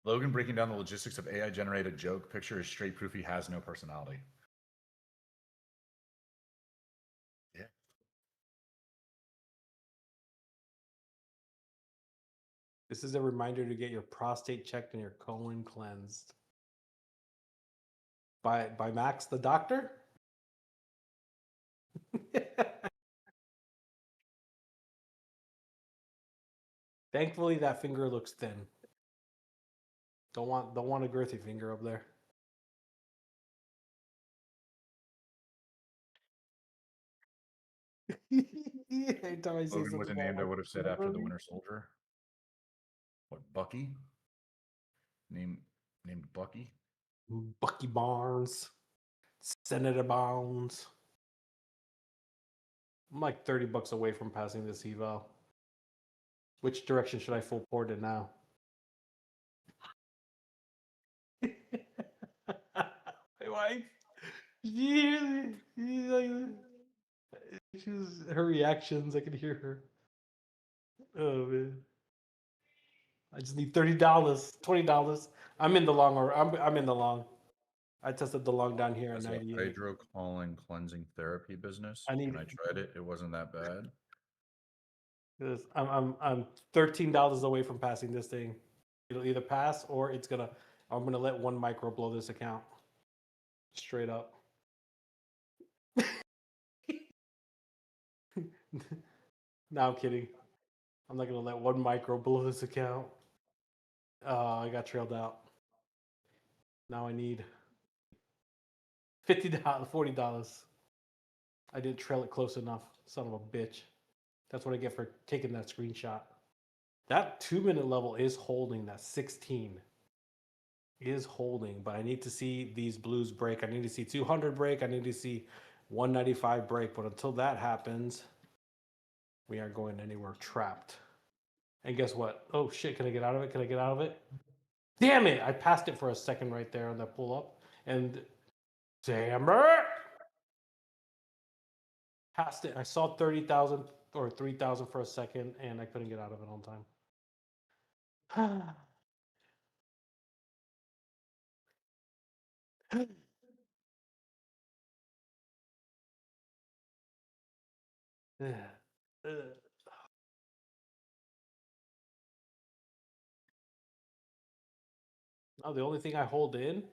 Logan breaking down the logistics of AI-generated joke picture is straight proof he has no personality. Yeah. This is a reminder to get your prostate checked and your colon cleansed. By Max the doctor? Thankfully, that finger looks thin. Don't want a girthy finger up there. Every time I say Logan something was a about name I like, would have said after the Winter Soldier. What, Bucky? Named Bucky? Bucky Barnes, Senator Barnes. I'm like $30 away from passing this eval. Which direction should I full port in now? My wife, she's like, her reactions. I can hear her. Oh man, I just need $30, $20. I'm in the long, or I'm in the long. I tested the long down here at That's a 98. hydrocolon cleansing therapy business. I need When I tried it, it wasn't that bad. this. I'm $13 away from passing this thing. It'll either pass or I'm gonna let one micro blow this account. Straight up. No, I'm kidding. I'm not gonna let one micro blow this account. I got trailed out. Now I need $50, $40. I didn't trail it close enough. Son of a bitch. That's what I get for taking that screenshot. That 2-minute level is holding. That 16 is holding, but I need to see these blues break. I need to see 200 break. I need to see 195 break. But until that happens, we aren't going anywhere. Trapped. And guess what? Oh shit, can I get out of it? Can I get out of it? Damn it! I passed it for a second right there on that pull up. And damn it! Passed it. I saw 30,000 or 3,000 for a second, and I couldn't get out of it on time. Oh, the only thing I hold in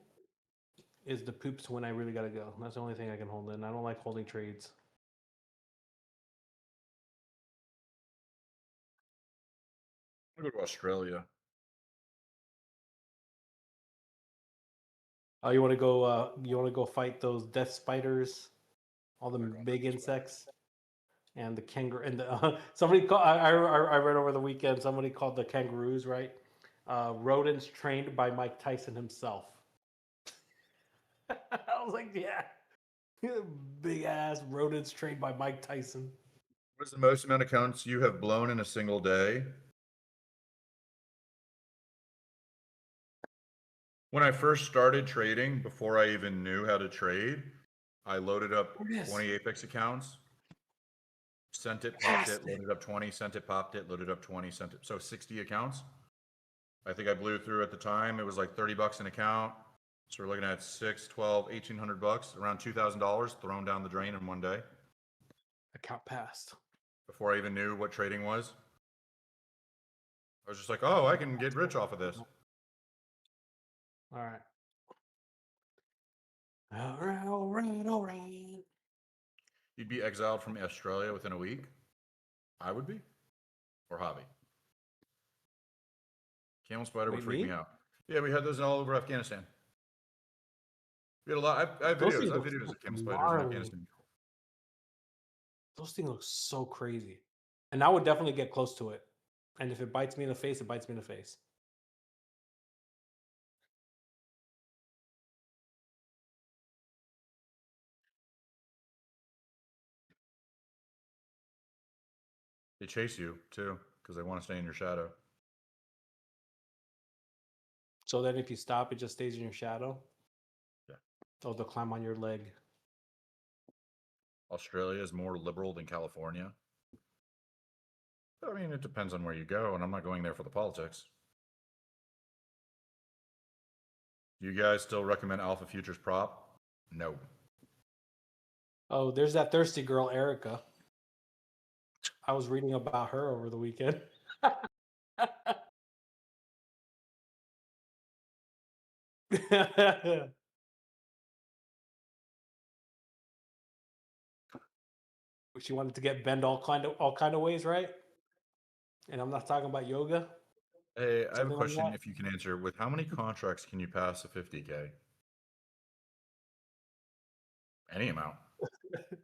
is the poops when I really gotta go. That's the only thing I can hold in. I don't like holding trades. I'm gonna go to Australia. Oh, you want to go? You want to go fight those death spiders, all the big insects, and the kangaroo. And the somebody called. I read over the weekend. Somebody called the kangaroos right. Rodents trained by Mike Tyson himself. I was like, yeah, big ass rodents trained by Mike Tyson. What is the most amount of counts you have blown in a single day? When I first started trading, before I even knew how to trade, I loaded up 20 Apex accounts, sent it, popped it, loaded up 20, sent it, popped it, loaded up 20, sent it. So 60 accounts. I think I blew through at the time. It was like $30 an account. So we're looking at 6, 12, $1,800, around $2,000 thrown down the drain in one day. Account passed. Before I even knew what trading was. I was just like, oh, I can get rich off of this. All right. All right, all right, all right. You'd be exiled from Australia within a week? I would be. Or Hobby. Camel spider would Wait, freak me? me out. Yeah, we had those all over Afghanistan. We had a lot. I have Those videos. things I have look videos of camel spiders in gnarly. Afghanistan. Those things look so crazy. And I would definitely get close to it. And if it bites me in the face, it bites me in the face. They chase you too, because they want to stay in your shadow. So then if you stop, it just stays in your shadow. Yeah. Oh, they'll climb on your leg. Australia is more liberal than California. I mean, it depends on where you go, and I'm not going there for the politics. You guys still recommend Alpha Futures prop? No. Oh, there's that thirsty girl, Erica. I was reading about her over the weekend. She wanted to get bend all kind of ways, right? And I'm not talking about yoga. Hey, I have a Something like question that? if you can answer. With how many contracts can you pass a 50K? Any amount. There's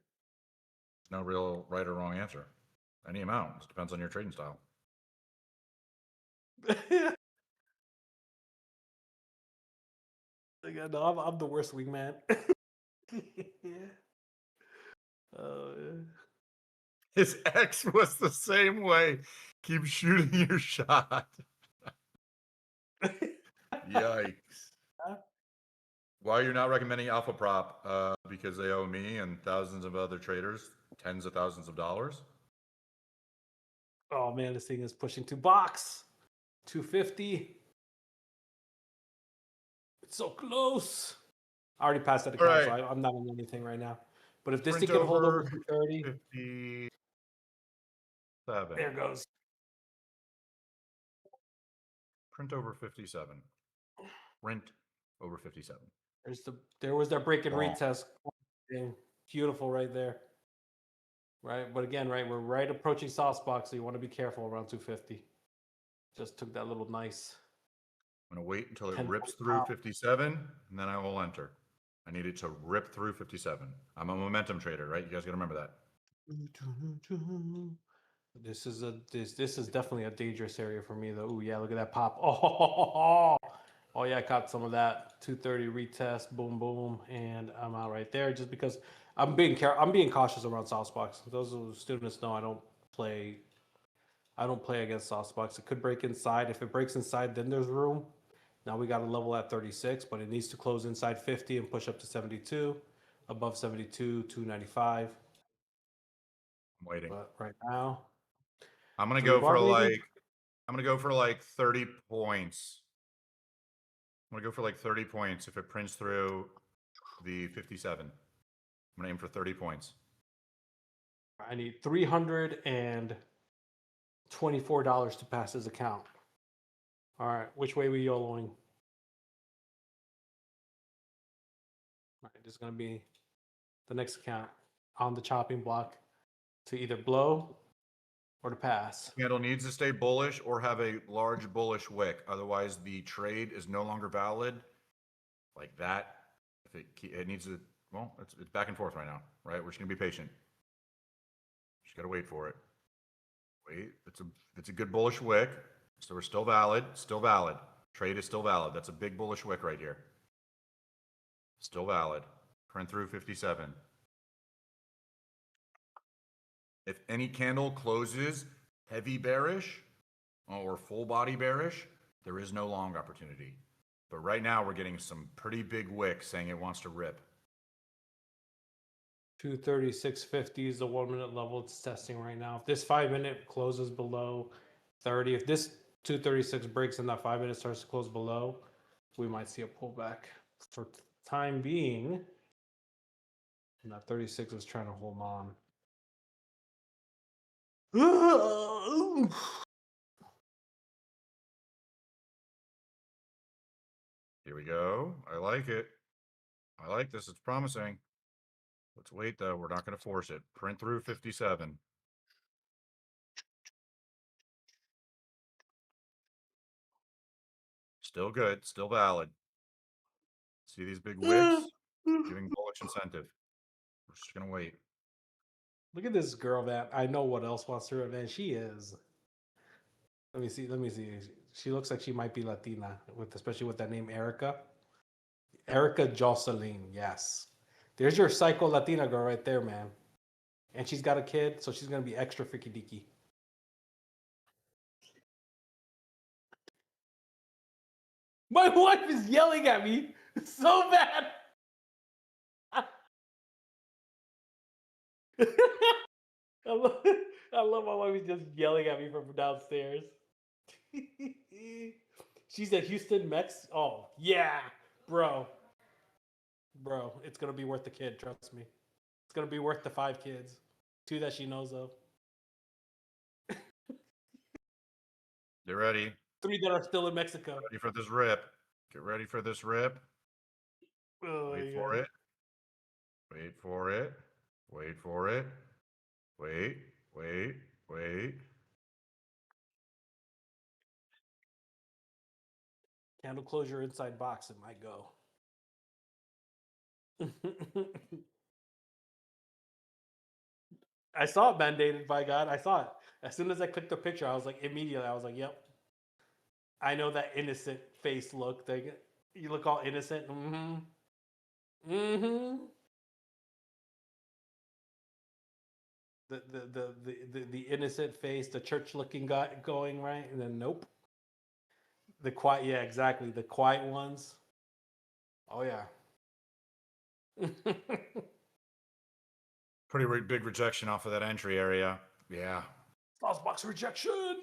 no real right or wrong answer. Any amount. It depends on your trading style. No, I'm the worst wingman. Oh, His ex was the same way. Keep shooting your shot. Yikes. Why are you not recommending Alpha Prop? Because they owe me and thousands of other traders tens of thousands of dollars. Oh man, this thing is pushing to box. 250. It's so close. I already passed that account, All so right. I'm not on anything right now. But if this Print thing can hold over over 230, 57. there goes. Print over 57. Print over 57. There was that break and Wrong. retest thing. Beautiful right there. Right, but again, right, we're right approaching soft box, so you want to be careful around 250. Just took that little nice. I'm going to wait until it 10 rips point through pop. 57, and then I will enter. I need it to rip through 57. I'm a momentum trader, right? You guys got to remember that. This is definitely a dangerous area for me though. Ooh, yeah, look at that pop. Oh yeah, I caught some of that 230 retest, boom boom, and I'm out right there just because I'm being cautious around soft box. Those who students know I don't play against soft box. It could break inside. If it breaks inside, then there's room. Now we got a level at 36, but it needs to close inside 50 and push up to 72. Above 72, 295. I'm waiting. But right now, I'm going to 3 go for bar, baby. I'm going to go for like 30 points. I'm going to go for like 30 points if it prints through the 57. I'm going to aim for 30 points. I need $324 to pass his account. All right, which way we YOLOing? All right, this is gonna be the next account on the chopping block to either blow or to pass. Candle needs to stay bullish or have a large bullish wick. Otherwise, the trade is no longer valid. Like that. If it needs to, well, it's back and forth right now, right? We're just gonna be patient. Just gotta wait for it. Wait, it's a good bullish wick. So we're still valid. Still valid. Trade is still valid. That's a big bullish wick right here. Still valid. Print through 57. If any candle closes heavy bearish or full body bearish, there is no long opportunity. But right now we're getting some pretty big wicks saying it wants to rip. 236.50 is the 1 minute level it's testing right now. If this 5 minute closes below 30, if this 236 breaks and that 5 minute starts to close below, we might see a pullback. For time being, and that 36 is trying to hold on. Here we go. I like it. I like this. It's promising. Let's wait though. We're not going to force it. Print through 57. Still good. Still valid. See these big wicks? Giving bullish incentive. We're just going to wait. Look at this girl that I know what else wants to revenge. She is. Let me see. Let me see. She looks like she might be Latina, especially with that name Erica. Erica Jocelyn. Yes. There's your psycho Latina girl right there, man. And she's got a kid, so she's gonna be extra freaky deaky. My wife is yelling at me so bad. I love, I love my wife is just yelling at me from downstairs. She's at Houston, Mex. Oh, yeah, bro. Bro, it's going to be worth the kid. Trust me. It's going to be worth the 5 kids. 2 that she knows of. Get ready. 3 that are still in Mexico. Ready for this rip. Get ready for this rip. Oh, Wait for it. Wait for it. Wait for it. Wait. Wait. Wait. Candle closure inside box. It might go. I saw it mandated by God. I saw it. As soon as I clicked the picture, I was like, immediately, I was like, yep. I know that innocent face look. You look all innocent. Mm-hmm. Mm-hmm. The innocent face, the church looking guy going right, and then nope. The quiet, yeah, exactly. The quiet ones. Oh yeah. Pretty big rejection off of that entry area. Yeah. Sauce box rejection.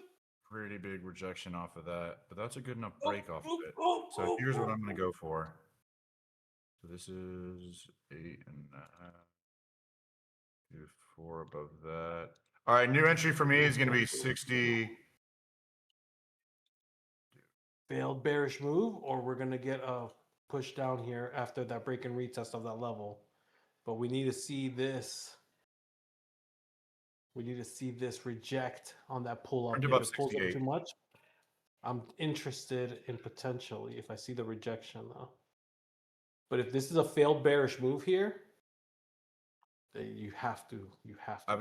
Pretty big rejection off of that. But that's a good enough break off of it. So here's what I'm going to go for. So this is 8.5. Do 4 above that. All right, new entry for me is going to be 60. Failed bearish move, or we're gonna get a push down here after that break and retest of that level. But we need to see this. We need to see this reject on that pull up. Print If above it pulls up 68. too much, I'm interested in potentially if I see the rejection though. But if this is a failed bearish move here, then you have to. I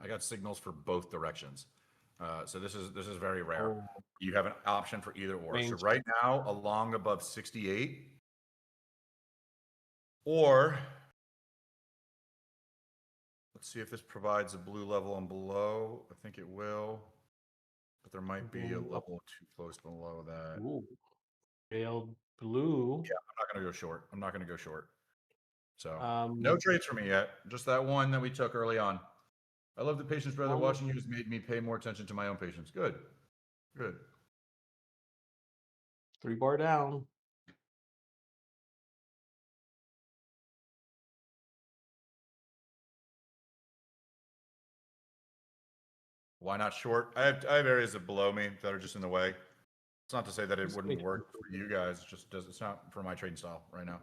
got signals for both directions. So this is very rare. Oh. You have an option for either or. So Range. right now, along above 68, or let's see if this provides a blue level and below. I think it will, but there might be a level too close below that. Ooh. Failed blue. Yeah, I'm not going to go short. I'm not going to go short. So No trades for me yet. Just that one that we took early on. I love the patience, brother. Watching you has made me pay more attention to my own patients. Good. Good. 3 bar down. Why not short? I have areas that below me that are just in the way. It's not to say that it wouldn't work for you guys. It just does. It's not for my trading style right now.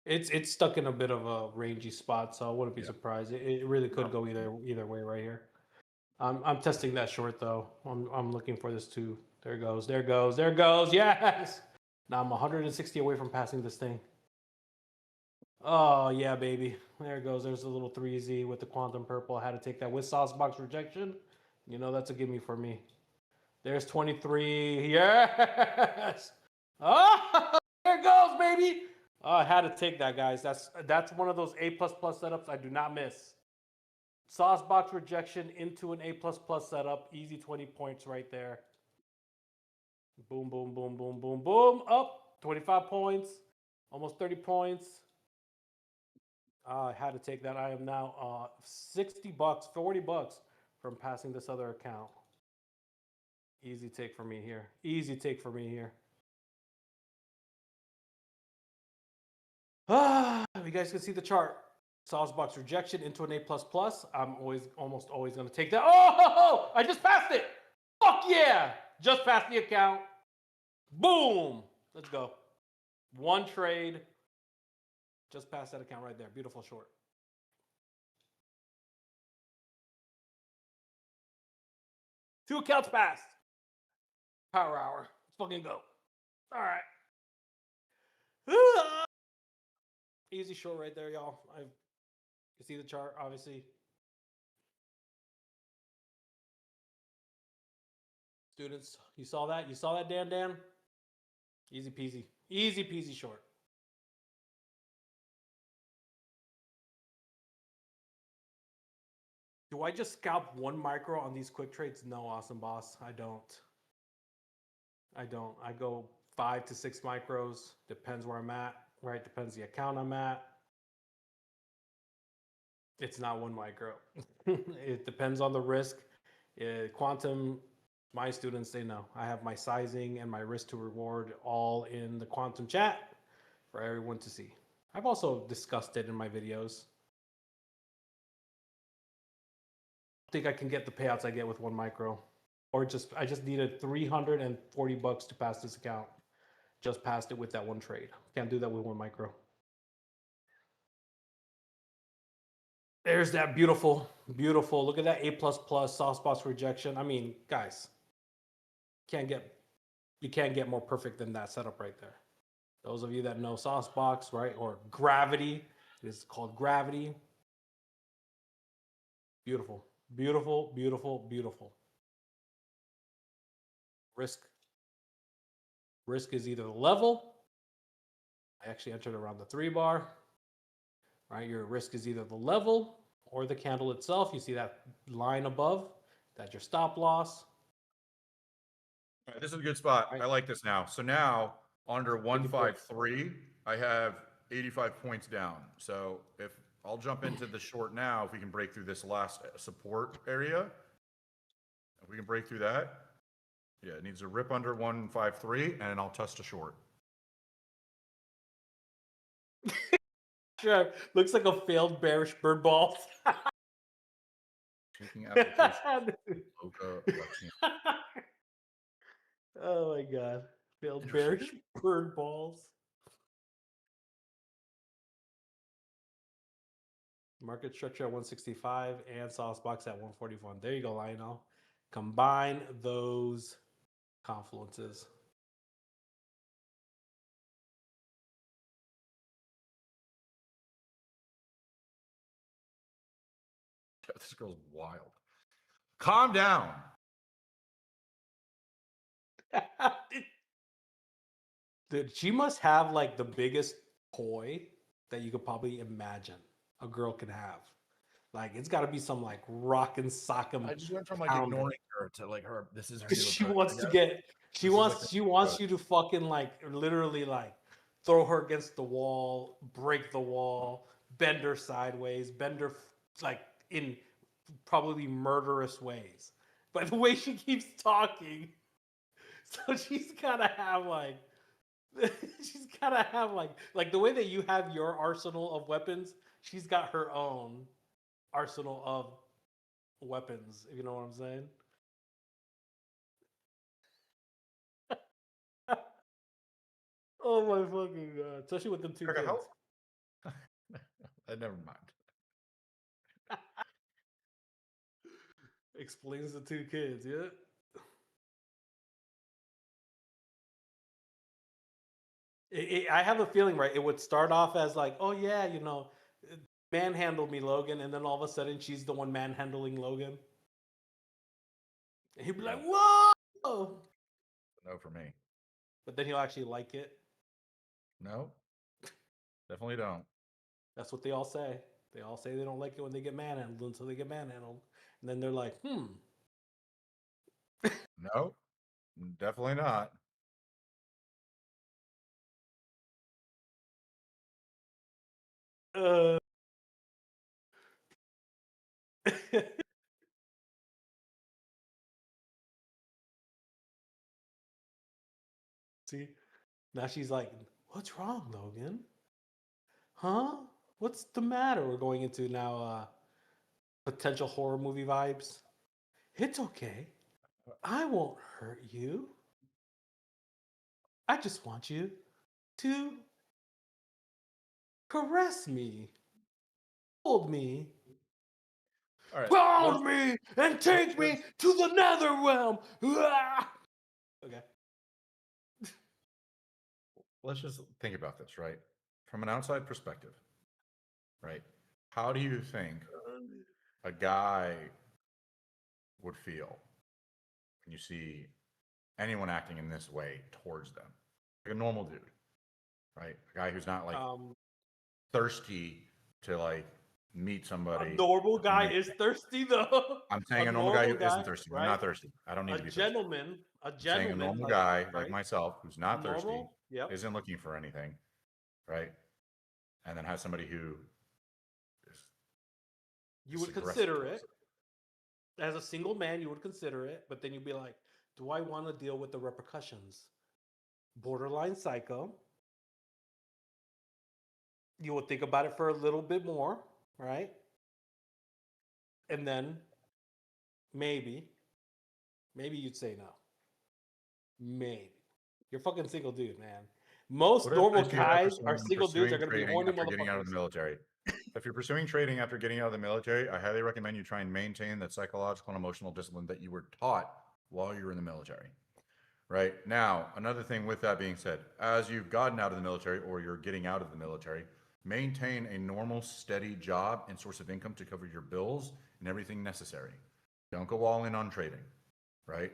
It's stuck in a bit of a rangy spot, so I wouldn't be surprised. It really could go either way right here. I'm testing that short though. I'm looking for this too. There goes. There goes. There goes. Yes. Now I'm 160 away from passing this thing. Oh yeah, baby. There it goes. There's a little 3Z with the quantum purple. I had to take that with sauce box rejection. You know that's a gimme for me. There's 23. Yes. Oh, there it goes, baby. Oh, I had to take that, guys. That's one of those A++ setups I do not miss. Sauce box rejection into an A++ setup. Easy 20 points right there. Boom, boom, boom, boom, boom, boom. Up 25 points. Almost 30 points. I had to take that. I am now $60, $40 from passing this other account. Easy take for me here. Easy take for me here. You guys can see the chart. Sauce box rejection into an A++. I'm almost always going to take that. Oh, I just passed it. Fuck yeah. Just passed the account. Boom. Let's go. One trade. Just passed that account right there. Beautiful short. Two accounts passed. Power hour. Let's fucking go. All right. Easy short right there, y'all. You see the chart, obviously. Students, you saw that? You saw that, Dan? Easy peasy. Easy peasy short. Do I just scalp 1 micro on these quick trades? No, awesome boss. I don't. I go 5 to 6 micros. Depends where I'm at, right? Depends the account I'm at. It's not 1 micro. It depends on the risk. Quantum, my students, they know. I have my sizing and my risk to reward all in the quantum chat for everyone to see. I've also discussed it in my videos. I think I can get the payouts I get with 1 micro. Or I just needed $340 to pass this account. Just passed it with that 1 trade. Can't do that with 1 micro. There's that beautiful, beautiful. Look at that A++ softbox rejection. I mean, guys, you can't get more perfect than that setup right there. Those of you that know softbox, right, or gravity, it is called gravity. Beautiful, beautiful, beautiful, beautiful. Risk is either the level. I actually entered around the 3 bar. Right, your risk is either the level or the candle itself. You see that line above? That's your stop loss. All right, this is a good spot. Right. I like this now. So now under 153, I have 85 points down. So if I'll jump into the short now, if we can break through this last support area, if we can break through that, yeah, it needs to rip under 153, and I'll test a short. Sure, looks like a failed bearish bird ball. Taking application. Loca, Latina. Oh my god, failed bearish bird balls. Market structure at 165 and softbox at 141. There you go, Lionel. Combine those confluences. This girl's wild. Calm down. Dude, she must have like the biggest toy that you could probably imagine a girl can have. Like it's got to be some like rock and sock'em. I just went from like pounder. ignoring her to like her. This is her. Because she new wants approach, to I guess. get. She This is wants. like She wants you to fucking like literally like throw her against the wall, break the wall, bend her sideways, bend her like in probably murderous ways. But the way she keeps talking, so she's gotta have like. She's gotta have like the way that you have your arsenal of weapons. She's got her own arsenal of weapons. If you know what I'm saying. Oh my fucking god! Especially with them 2 Okay, kids. never mind. Explains the 2 kids. Yeah. I have a feeling, right? It would start off as like, oh yeah, you know, manhandle me, Logan, and then all of a sudden she's the one manhandling Logan. And he'd be like, whoa! No for me. But then he'll actually like it. No, definitely don't. That's what they all say. They all say they don't like it when they get manhandled until they get manhandled. And then they're like, No, definitely not. uh. See? Now she's like, what's wrong, Logan? Huh? What's the matter? We're going into now potential horror movie vibes. It's okay. I won't hurt you. I just want you to caress me, hold me, All right. pound me, and take me to the nether realm. Ah! Okay. Let's just think about this, right? From an outside perspective, right? How do you think a guy would feel when you see anyone acting in this way towards them? Like a normal dude, right? A guy who's not like thirsty to like meet A somebody. normal who guy makes- is thirsty though. I'm saying a normal guy who guy, isn't thirsty. I'm right? not thirsty. I don't need A to be thirsty. gentleman, a I'm saying a gentleman, normal like, guy like right? myself who's not thirsty, Normal, yep. isn't looking for anything, right? And then has somebody who is You would aggressive consider towards it as a single man. You would consider it, but then you'd be like, "Do I want to deal with the repercussions?" Borderline psycho. You would think about it for a little bit more, right? And then maybe you'd say no. Maybe. You're a fucking single dude, man. Most What normal advice do you have for guys are someone single dudes are pursuing gonna be trading horny after getting out of motherfuckers. the military? If you're pursuing trading after getting out of the military, I highly recommend you try and maintain that psychological and emotional discipline that you were taught while you were in the military. Right now, another thing with that being said, as you've gotten out of the military or you're getting out of the military, maintain a normal, steady job and source of income to cover your bills and everything necessary. Don't go all in on trading, right?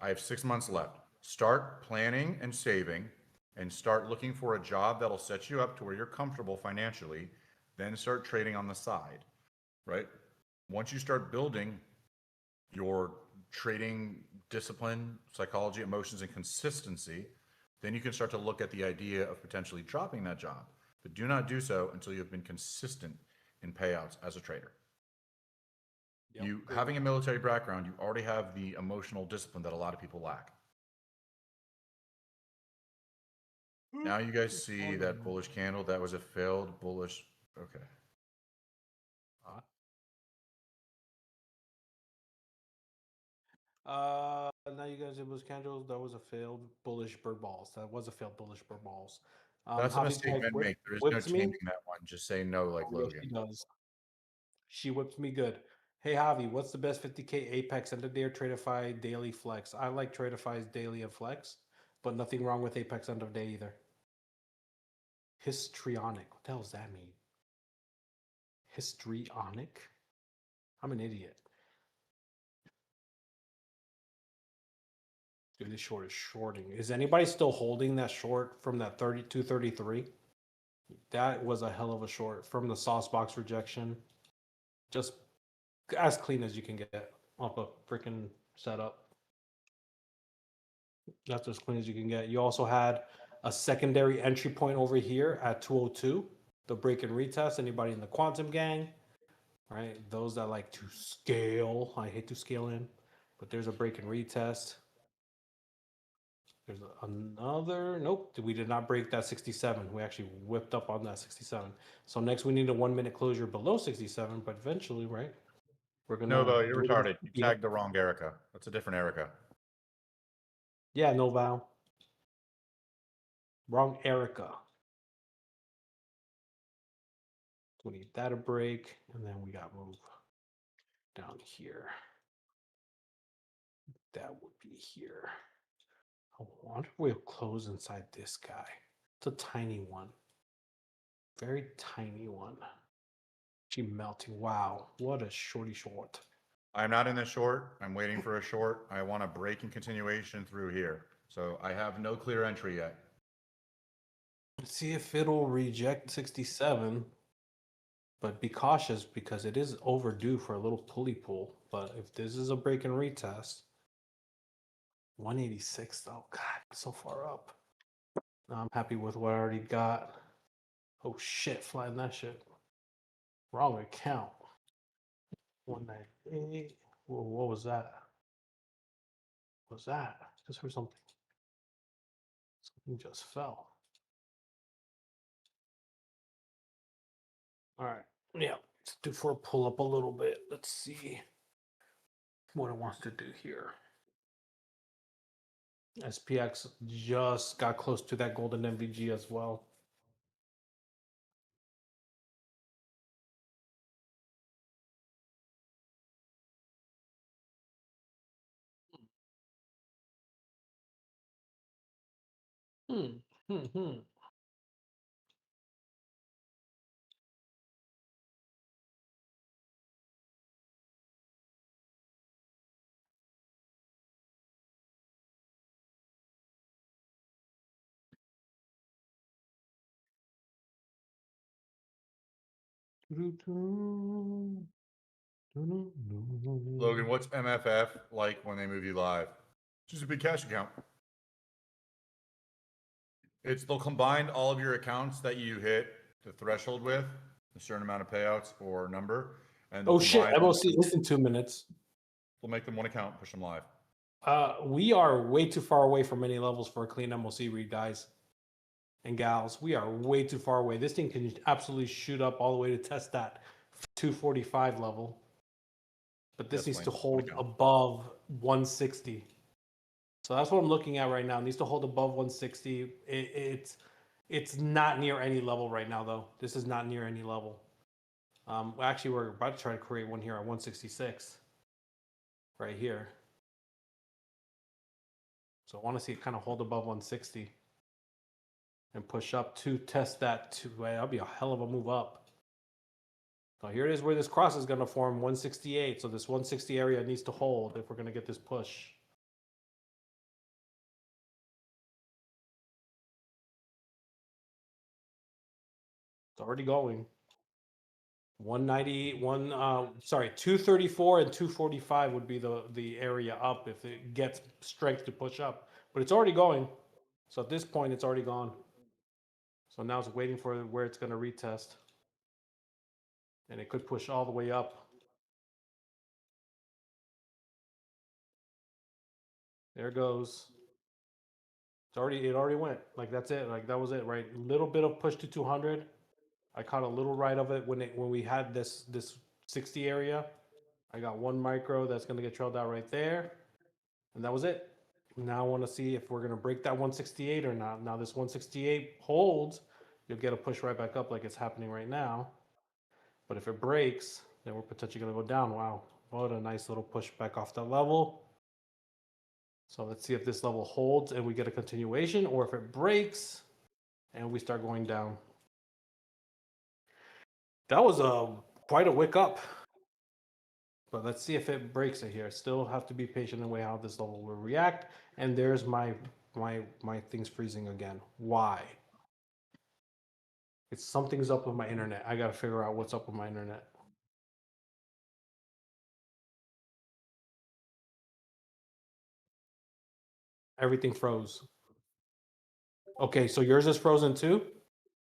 I have 6 months left. Start planning and saving and start looking for a job that'll set you up to where you're comfortable financially, then start trading on the side, right? Once you start building your trading discipline, psychology, emotions, and consistency, then you can start to look at the idea of potentially dropping that job. But do not do so until you have been consistent in payouts as a trader. Yep. You having a military background, you already have the emotional discipline that a lot of people lack. Now you guys see that bullish candle. That was a failed bullish. Okay. Now you guys, it was candles. That was a failed bullish bird balls. That was a failed bullish bird balls. That's a Javi mistake Peg men make. There is no whips me. changing that one. Just say no like Oh, yes, Logan. she does. She whips me good. Hey Javi, what's the best 50K Apex end of day or Tradeify daily flex? I like Tradeify's daily and flex, but nothing wrong with Apex end of day either. Histrionic. What the hell does that mean? Histrionic? I'm an idiot. Dude, this short is shorting. Is anybody still holding that short from that 32.33? That was a hell of a short from the sauce box rejection. Just as clean as you can get off a freaking setup. That's as clean as you can get. You also had a secondary entry point over here at 202. The break and retest. Anybody in the quantum gang, right? Those that like to scale. I hate to scale in, but there's a break and retest. There's another. Nope, we did not break that 67. We actually whipped up on that 67. So next we need a 1 minute closure below 67, but eventually, right? We're gonna. No, though, you're do it in retarded. You 50. tagged the wrong Erica. That's a different Erica. Yeah, no vow. Wrong Erica. We need that a break, and then we got move down here. That would be here. I wonder if we'll close inside this guy. It's a tiny one. Very tiny one. She melting. Wow, what a shorty short. I'm not in the short. I'm waiting for a short. I want a break and continuation through here. So I have no clear entry yet. Let's see if it'll reject 67. But be cautious because it is overdue for a little pulley pull. But if this is a break and retest, 186 though, God, so far up. I'm happy with what I already got. Oh shit, flying that shit. Wrong account. 198. Whoa, what was that? What was that? Just heard something. Something just fell. All right. Yeah. Let's do for a pull up a little bit. Let's see what it wants to do here. SPX just got close to that golden MVG as well. Hmm. Hmm. Hmm. Logan, what's MFF like when they move you live? It's just a big cash account. They'll combine all of your accounts that you hit the threshold with, a certain amount of payouts or number, and they'll Oh shit! combine them. MOC is in 2 minutes. We'll make them one account, push them live. We are way too far away from any levels for a clean MOC read, guys and gals. We are way too far away. This thing can absolutely shoot up all the way to test that 245 level. But this Yes, needs Lane, to hold account. above 160. So that's what I'm looking at right now. It needs to hold above 160. It's not near any level right now, though. This is not near any level. Actually, we're about to try to create one here at 166. Right here. So I want to see it kind of hold above 160 and push up to test that. That'll be a hell of a move up. So here it is where this cross is going to form 168. So this 160 area needs to hold if we're going to get this push. It's already going. 234 and 245 would be the area up if it gets strength to push up. But it's already going. So at this point, it's already gone. So now it's waiting for where it's going to retest. And it could push all the way up. There it goes. It already went. Like that's it. Like that was it, right? Little bit of push to 200. I caught a little right of it when we had this 60 area. I got one micro that's going to get trailed out right there. And that was it. Now I want to see if we're going to break that 168 or not. Now this 168 holds, you'll get a push right back up like it's happening right now. But if it breaks, then we're potentially going to go down. Wow. What a nice little push back off that level. So let's see if this level holds and we get a continuation, or if it breaks and we start going down. That was quite a wick up. But let's see if it breaks it here. Still have to be patient and wait how this level will react. And there's my things freezing again. Why? It's something's up with my internet. I gotta figure out what's up with my internet. Everything froze. Okay, so yours is frozen too?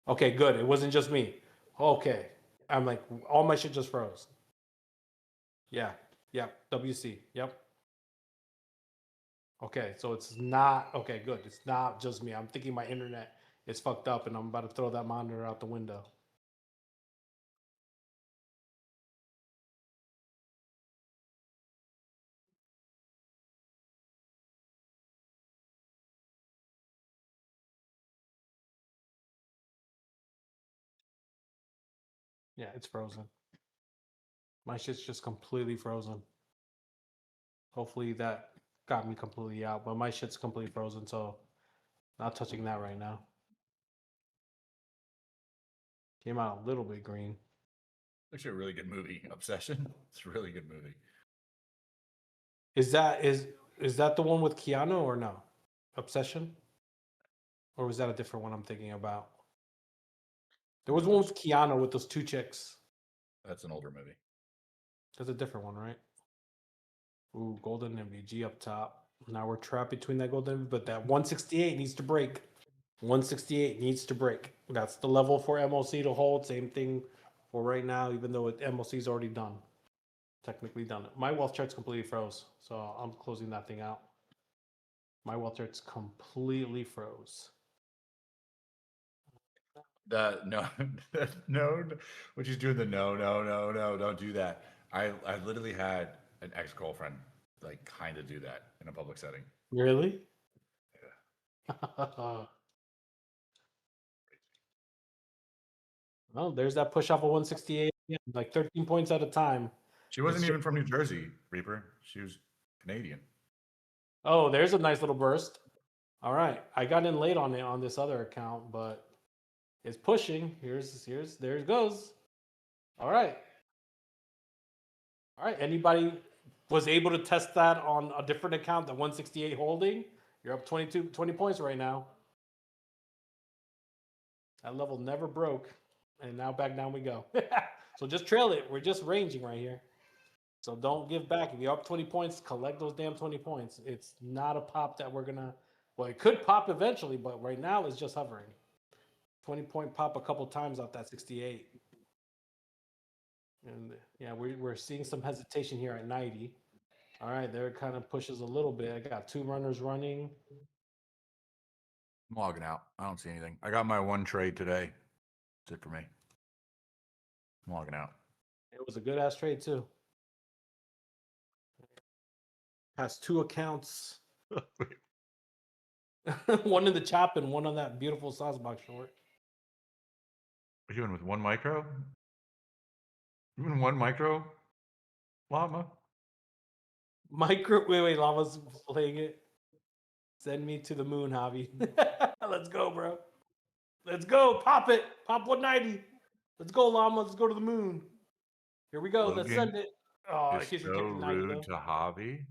Okay, good. It wasn't just me. Okay. I'm like, all my shit just froze. Yeah. Yep. WC. Yep. Okay, so it's not okay, good. It's not just me. I'm thinking my internet is fucked up and I'm about to throw that monitor out the window. Yeah, it's frozen. My shit's just completely frozen. Hopefully that got me completely out, but my shit's completely frozen, so not touching that right now. Came out a little bit green. Actually, a really good movie, Obsession. It's a really good movie. Is that the one with Keanu or no? Obsession? Or was that a different one I'm thinking about? There was one with Keanu with those two chicks. That's an older movie. That's a different one, right? Ooh, golden MVG up top. Now we're trapped between that golden, but that 168 needs to break. 168 needs to break. That's the level for MOC to hold. Same thing for right now, even though MOC is already done. Technically done. My wealth chart's completely froze, so I'm closing that thing out. My wealth chart's completely froze. No, no, what she's doing no, don't do that. I literally had an ex-girlfriend like kind of do that in a public setting. Really? Yeah. Well, there's that push off of 168. Yeah, like 13 points at a time. She wasn't even from New Jersey, Reaper. She was Canadian. Oh, there's a nice little burst. All right, I got in late on it on this other account, but it's pushing. There it goes. All right. Anybody was able to test that on a different account, the 168 holding? You're up 20 points right now. That level never broke, and now back down we go. So just trail it. We're just ranging right here. So don't give back. If you're up 20 points, collect those damn 20 points. It's not a pop that we're gonna. Well, it could pop eventually, but right now it's just hovering. 20-point pop a couple times off that 68. And yeah, we're seeing some hesitation here at 90. All right, there it kind of pushes a little bit. I got 2 runners running. I'm logging out. I don't see anything. I got my one trade today. That's it for me. I'm logging out. It was a good ass trade too. Has 2 accounts. One in the chop and one on that beautiful sauce box short. What are you doing with 1 micro? You doing 1 micro? Lama? Wait, Lama's playing it. Send me to the moon, Javi. Let's go, bro. Let's go. Pop it. Pop 190. Let's go, Llama. Let's go to the moon. Here we go. Let's Logan send it. Oh, is she's so rejecting 90 rude though. to Javi.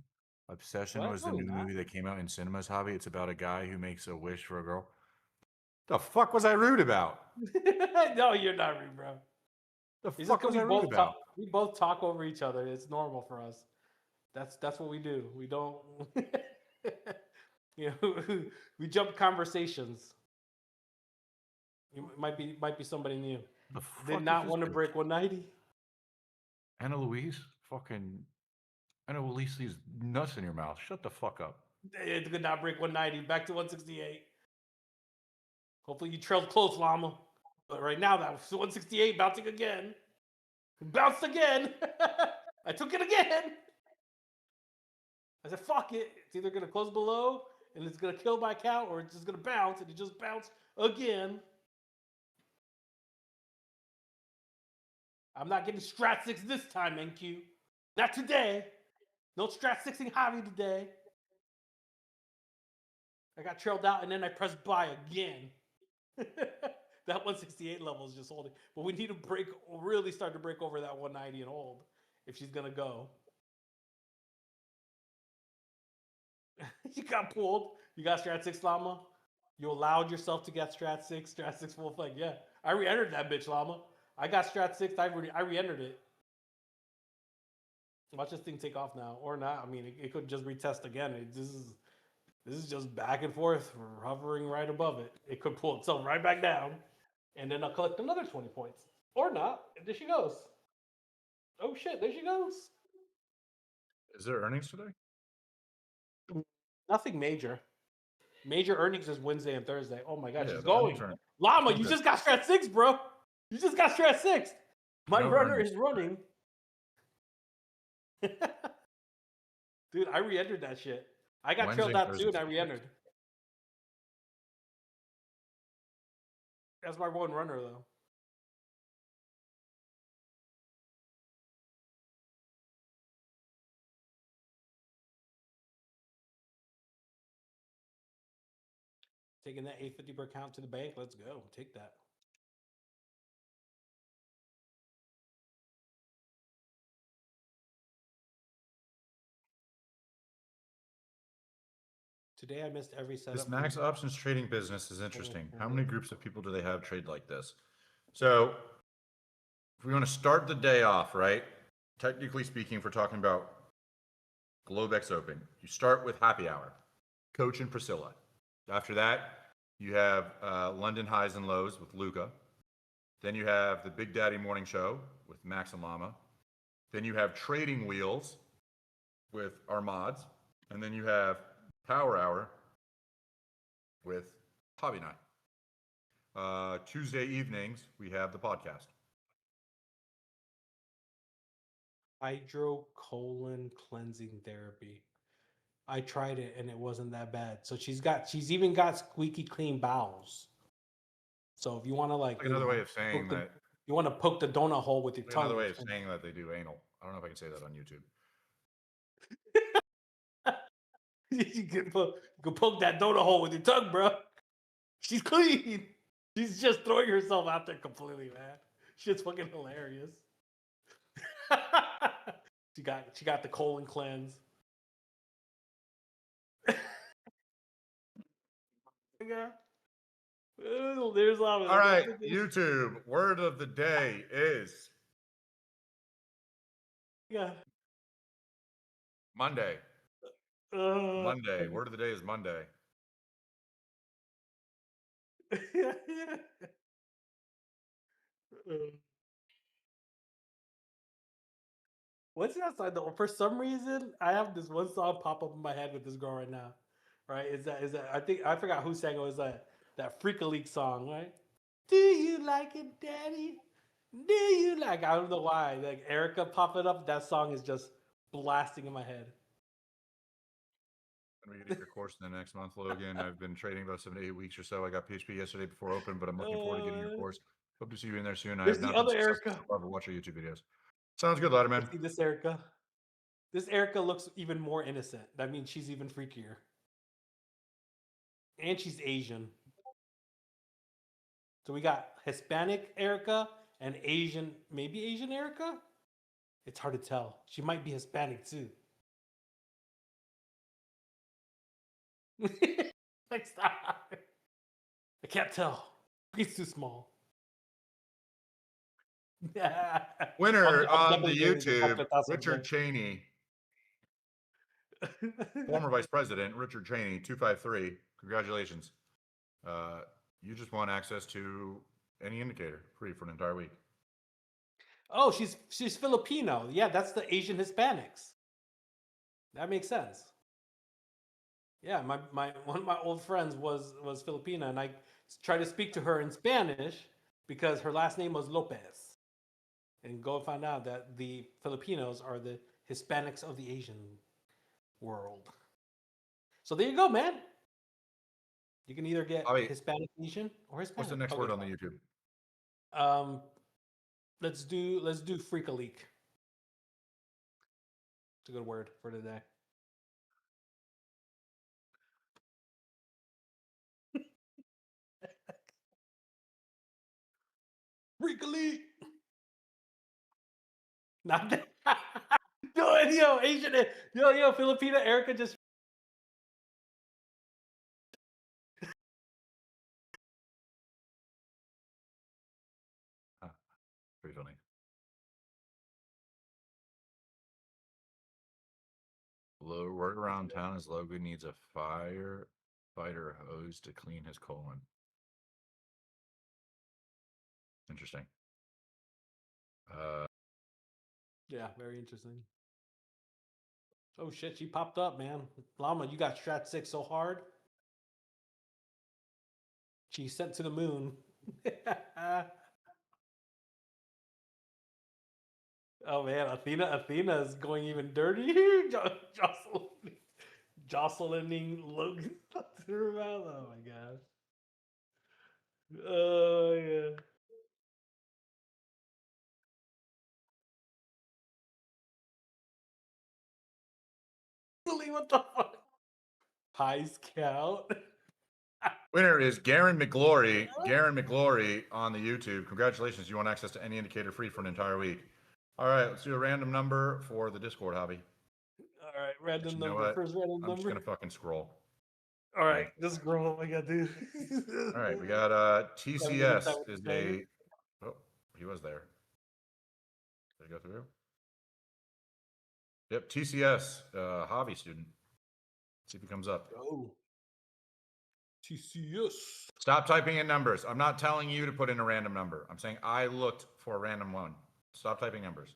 Obsession What? was No, the he's new not. movie that came out in cinemas, Javi. It's about a guy who makes a wish for a girl. The fuck was I rude about? No, you're not rude, bro. The It's just fuck 'cause was I rude about? we both talk over each other. It's normal for us. That's what we do. We don't you know, we jump conversations. You might be somebody new. The fuck Did is not this want to bitch? break 190. Anna Louise? Fucking Anna Louise leaves nuts in your mouth. Shut the fuck up. It could not break 190. Back to 168. Hopefully you trailed close, Llama. But right now that was 168 bouncing again. Bounced again. I took it again. I said, fuck it. It's either gonna close below and it's gonna kill my count, or it's just gonna bounce, and it just bounced again. I'm not getting strat 6 this time, NQ. Not today. No strat 6ing Javi today. I got trailed out and then I pressed buy again. That 168 level is just holding. But we need to really start to break over that 190 and hold if she's gonna go. You got pulled. You got strat 6, Llama. You allowed yourself to get strat 6. Strat 6 full flag. Yeah. I re-entered that bitch, Llama. I got strat 6. I re-entered it. Watch this thing take off now. Or not. I mean, it could just retest again. This is just back and forth, hovering right above it. It could pull itself right back down. And then I'll collect another 20 points. Or not. And there she goes. Oh shit, there she goes. Is there earnings today? Nothing major. Major earnings is Wednesday and Thursday. Oh my god, Yeah, she's the earnings going. aren't- Llama, you Okay. just got strat 6, bro. You just got strat 6. My No runner earnings. is running. Dude, I re-entered that shit. I got Wednesday trailed and out too, and Thursday. I re-entered. That's my one runner though. Taking that 850 per count to the bank. Let's go. Take that. Today I missed every setup. This max options trading business is interesting. How many groups of people do they have trade like this? So, if we want to start the day off, right? Technically speaking, if we're talking about Globex Open, you start with happy hour, Coach and Priscilla. After that, you have London Highs and Lows with Luca. Then you have the Big Daddy Morning Show with Max and Llama. Then you have Trading Wheels with our mods. And then you have Power Hour with Hobby Night. Tuesday evenings, we have the podcast. Hydrocolon cleansing therapy. I tried it and it wasn't that bad. So she's even got squeaky clean bowels. So if you want to like Another way of saying poke that. you want to poke the donut hole with your tongue. Another way of saying that they do anal. I don't know if I can say that on YouTube. You can poke that donut hole with your tongue, bro. She's clean. She's just throwing herself out there completely, man. Shit's fucking hilarious. She got the colon cleanse. Yeah. There's Llama. All right, YouTube, word of the day is Yeah. Monday. Uh, Monday. Word of the day is Monday. What's that song though? For some reason, I have this one song pop up in my head with this girl right now. Right? Is that I think I forgot who sang it. Was that Freak a Leak song, right? Do you like it, Daddy? Do you like? I don't know why. Like Erica popping up, that song is just blasting in my head. When we get your course in the next month, Logan. I've been trading about 7 to 8 weeks or so. I got PHP yesterday before open, but I'm looking forward to getting your course. Hope to see you in there soon. I There's have the not been other successful Erica. so far, but watch our YouTube videos. Sounds good, Letterman. See this Erica. This Erica looks even more innocent. That means she's even freakier. And she's Asian. So we got Hispanic Erica and Asian, maybe Asian Erica? It's hard to tell. She might be Hispanic too. Like, stop. I can't tell. It's too small. Winner I'm on the definitely getting the YouTube, completazo Richard Cheney, former Vice President Richard Cheney, 253. Congratulations. You just want access to any indicator free for an entire week. Oh, she's Filipino. Yeah, that's the Asian Hispanics. That makes sense. Yeah, my one of my old friends was Filipina, and I tried to speak to her in Spanish because her last name was Lopez. And go find out that the Filipinos are the Hispanics of the Asian world. So there you go, man. You can either get Javi, Hispanic Asian or Hispanic. what's the next Okay, word on the fine. YouTube? Let's do freak a leak. It's a good word for today. Freak a leak. Not that. Yo, Asian, yo, Filipina Erica just. Pretty funny. Word around town is Logan needs a firefighter hose to clean his colon. Interesting. Yeah, very interesting. Oh shit, she popped up, man. Lama, you got Strat 6 so hard. She sent to the moon. Oh man, Athena is going even dirtier. Jostling Logan to her mouth. Oh my gosh. Oh yeah. Really, what the fuck? Pies count. Winner is Garen McGlory. Garen McGlory on the YouTube. Congratulations. You want access to any indicator free for an entire week. All right, let's do a random number for the Discord hobby. All right, random You know number. what? First random I'm just number. gonna fucking scroll. All right, this girl. Oh my god, dude. All right, we got TCS is a. Oh, he was there. Did he go through? Yep, TCS, hobby student. Let's see if he comes up. Oh. TCS. Stop typing in numbers. I'm not telling you to put in a random number. I'm saying I looked for a random one. Stop typing numbers.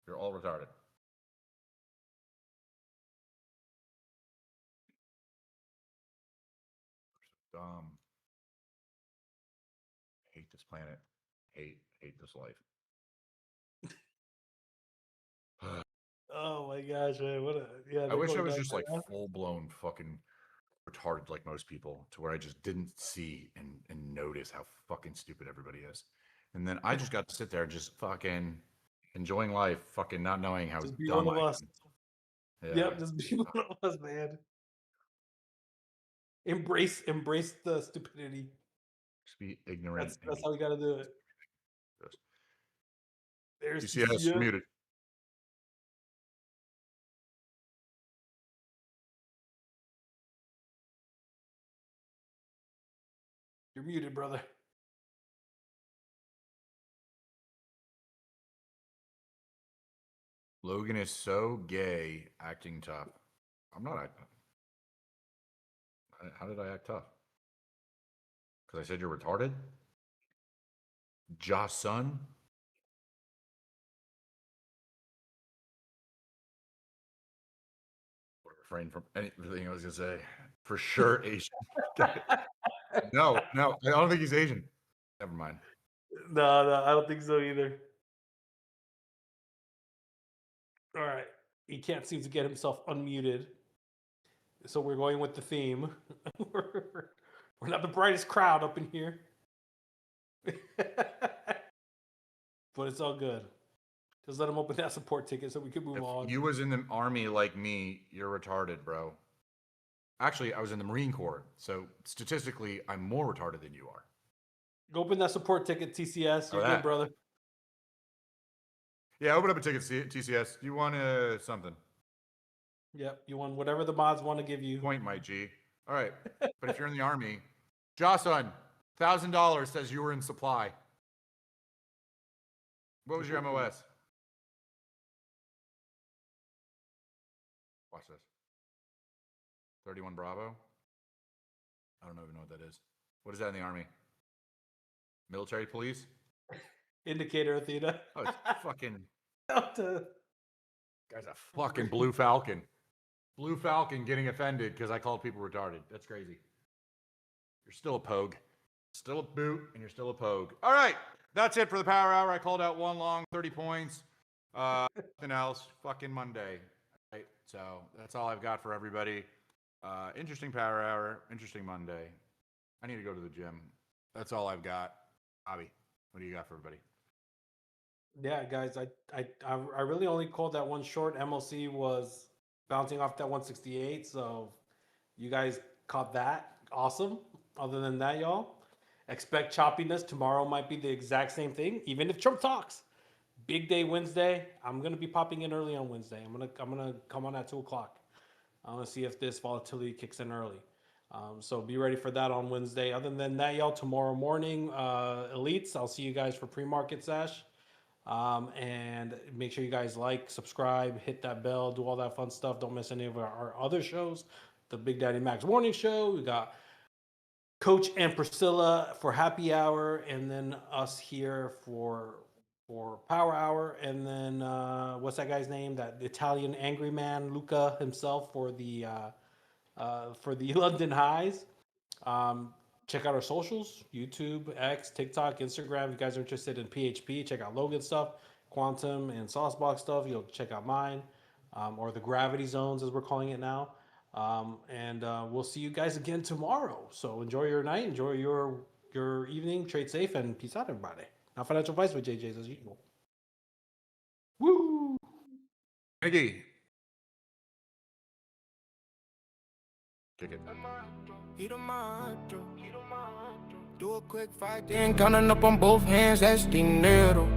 You're all retarded. Dumb. Hate this planet. Hate this life. Oh my gosh, man. What a yeah. I they're wish I going was dark just right like now. full blown fucking retarded like most people, to where I just didn't see and notice how fucking stupid everybody is. And then I just got to sit there and just fucking enjoying life, fucking not knowing how Just be dumb one of I us. am. Yeah. Yep, just be one of us, man. Embrace the stupidity. Just be ignorant. That's how we gotta do it. There's TCS, you're TCS. muted. You're muted, brother. Logan is so gay, acting tough. I'm not acting. How did I act tough? Because I said you're retarded? Josh son? Refrain from anything I was gonna say. For sure, Asian. No, I don't think he's Asian. Never mind. No, I don't think so either. All right. He can't seem to get himself unmuted. So we're going with the theme. We're not the brightest crowd up in here. But it's all good. Just let him open that support ticket so we can move on. If you was in the army like me, you're retarded, bro. Actually, I was in the Marine Corps, so statistically, I'm more retarded than you are. Go open that support ticket, TCS. You're good, brother. Yeah, open up a ticket, TCS. Do you want something? Yep, you want whatever the mods want to give you. Point, my G. All right, but if you're in the army, Jocelyn, $1,000 says you were in supply. What was your MOS? Watch this. 31 Bravo. I don't even know what that is. What is that in the army? Military police? Indicator, Athena. Oh, it's fucking. Delta. Guy's a fucking Blue Falcon. Blue Falcon getting offended because I called people retarded. That's crazy. You're still a pogue. Still a boot, and you're still a pogue. All right. That's it for the Power Hour. I called out one long, 30 points. Nothing else. Fucking Monday. Right. So that's all I've got for everybody. Interesting Power Hour. Interesting Monday. I need to go to the gym. That's all I've got. Bobby, what do you got for everybody? Yeah, guys, I really only called that one short. MLC was bouncing off that 168, so you guys caught that. Awesome. Other than that, y'all, expect choppiness. Tomorrow might be the exact same thing, even if Trump talks. Big day Wednesday. I'm gonna be popping in early on Wednesday. I'm gonna come on at 2:00. I want to see if this volatility kicks in early. So be ready for that on Wednesday. Other than that, y'all, tomorrow morning, elites, I'll see you guys for pre-market sesh. And make sure you guys like, subscribe, hit that bell, do all that fun stuff. Don't miss any of our other shows. The Big Daddy Max Morning Show. We got Coach and Priscilla for happy hour, and then us here for power hour, and then what's that guy's name? That Italian angry man, Luca himself, for the London Highs. Check out our socials: YouTube, X, TikTok, Instagram. If you guys are interested in PHP, check out Logan's stuff, Quantum and Saucebox stuff. You'll check out mine, or the Gravity Zones as we're calling it now. And we'll see you guys again tomorrow. So enjoy your night, enjoy your evening, trade safe, and peace out, everybody. Not financial advice with JJ's as usual. Woo! Mickey. Kick it. Do a quick 5, 10, counting up on both hands, that's dinero.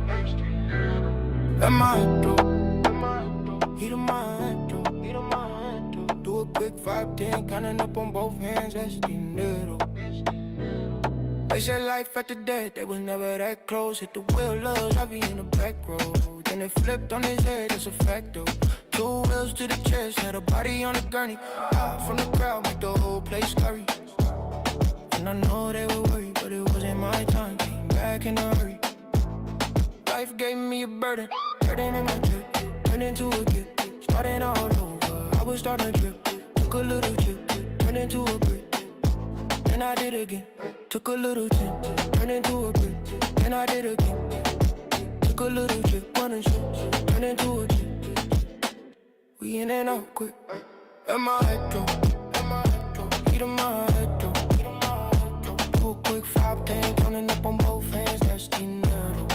Do a quick 5, 10, counting up on both hands, that's dinero. They said life after death, they was never that close. Hit the wheel, love, I be in the back row. Then it flipped on his head, it's a fact though. 2 wheels to the chest, had a body on a gurney. Out from the crowd, make the whole place scurry. And I know they were worried, but it wasn't my time. Came back in a hurry. Life gave me a burden, burden in my trip, turned into a gift. Starting all over, I was starting to trip. Took a little chip, turned into a brick. Then I did again. Took a little chip, turned into a brick. Then I did again. Took a little chip, running shit, turned into a chip. We in and out quick. Am I electro? Heat of my electro. Do a quick 5, 10, counting up on both hands, that's dinero.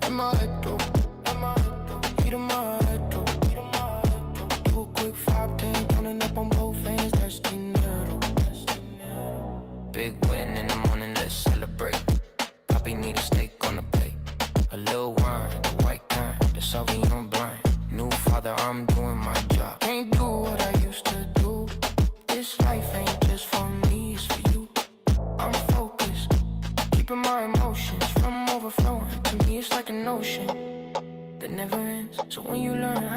Am I electro? Heat of my electro. Do a quick 5, 10, counting up on both hands, that's dinero. Big win in the morning, let's celebrate. Poppy need a steak on the plate. A little wine, the white kind, the Sauvignon blind. New father, I'm doing my job. Can't do what I used to do. This life ain't just for me, it's for you. I'm focused, keeping my emotions from overflowing. To me, it's like an ocean that never ends.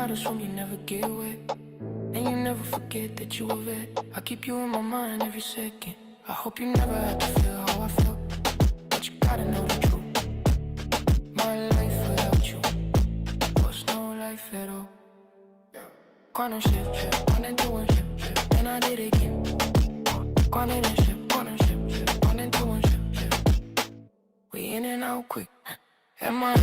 not assume you never get wet. And you never forget that you a vet. I keep you in my mind every second. I hope you never had to feel how I felt. But you gotta know the truth. My life without you was no life at all. Quantum shift, on and doing shit, and I did it again. Quantum shift, on and doing shit. We in and out quick. Am I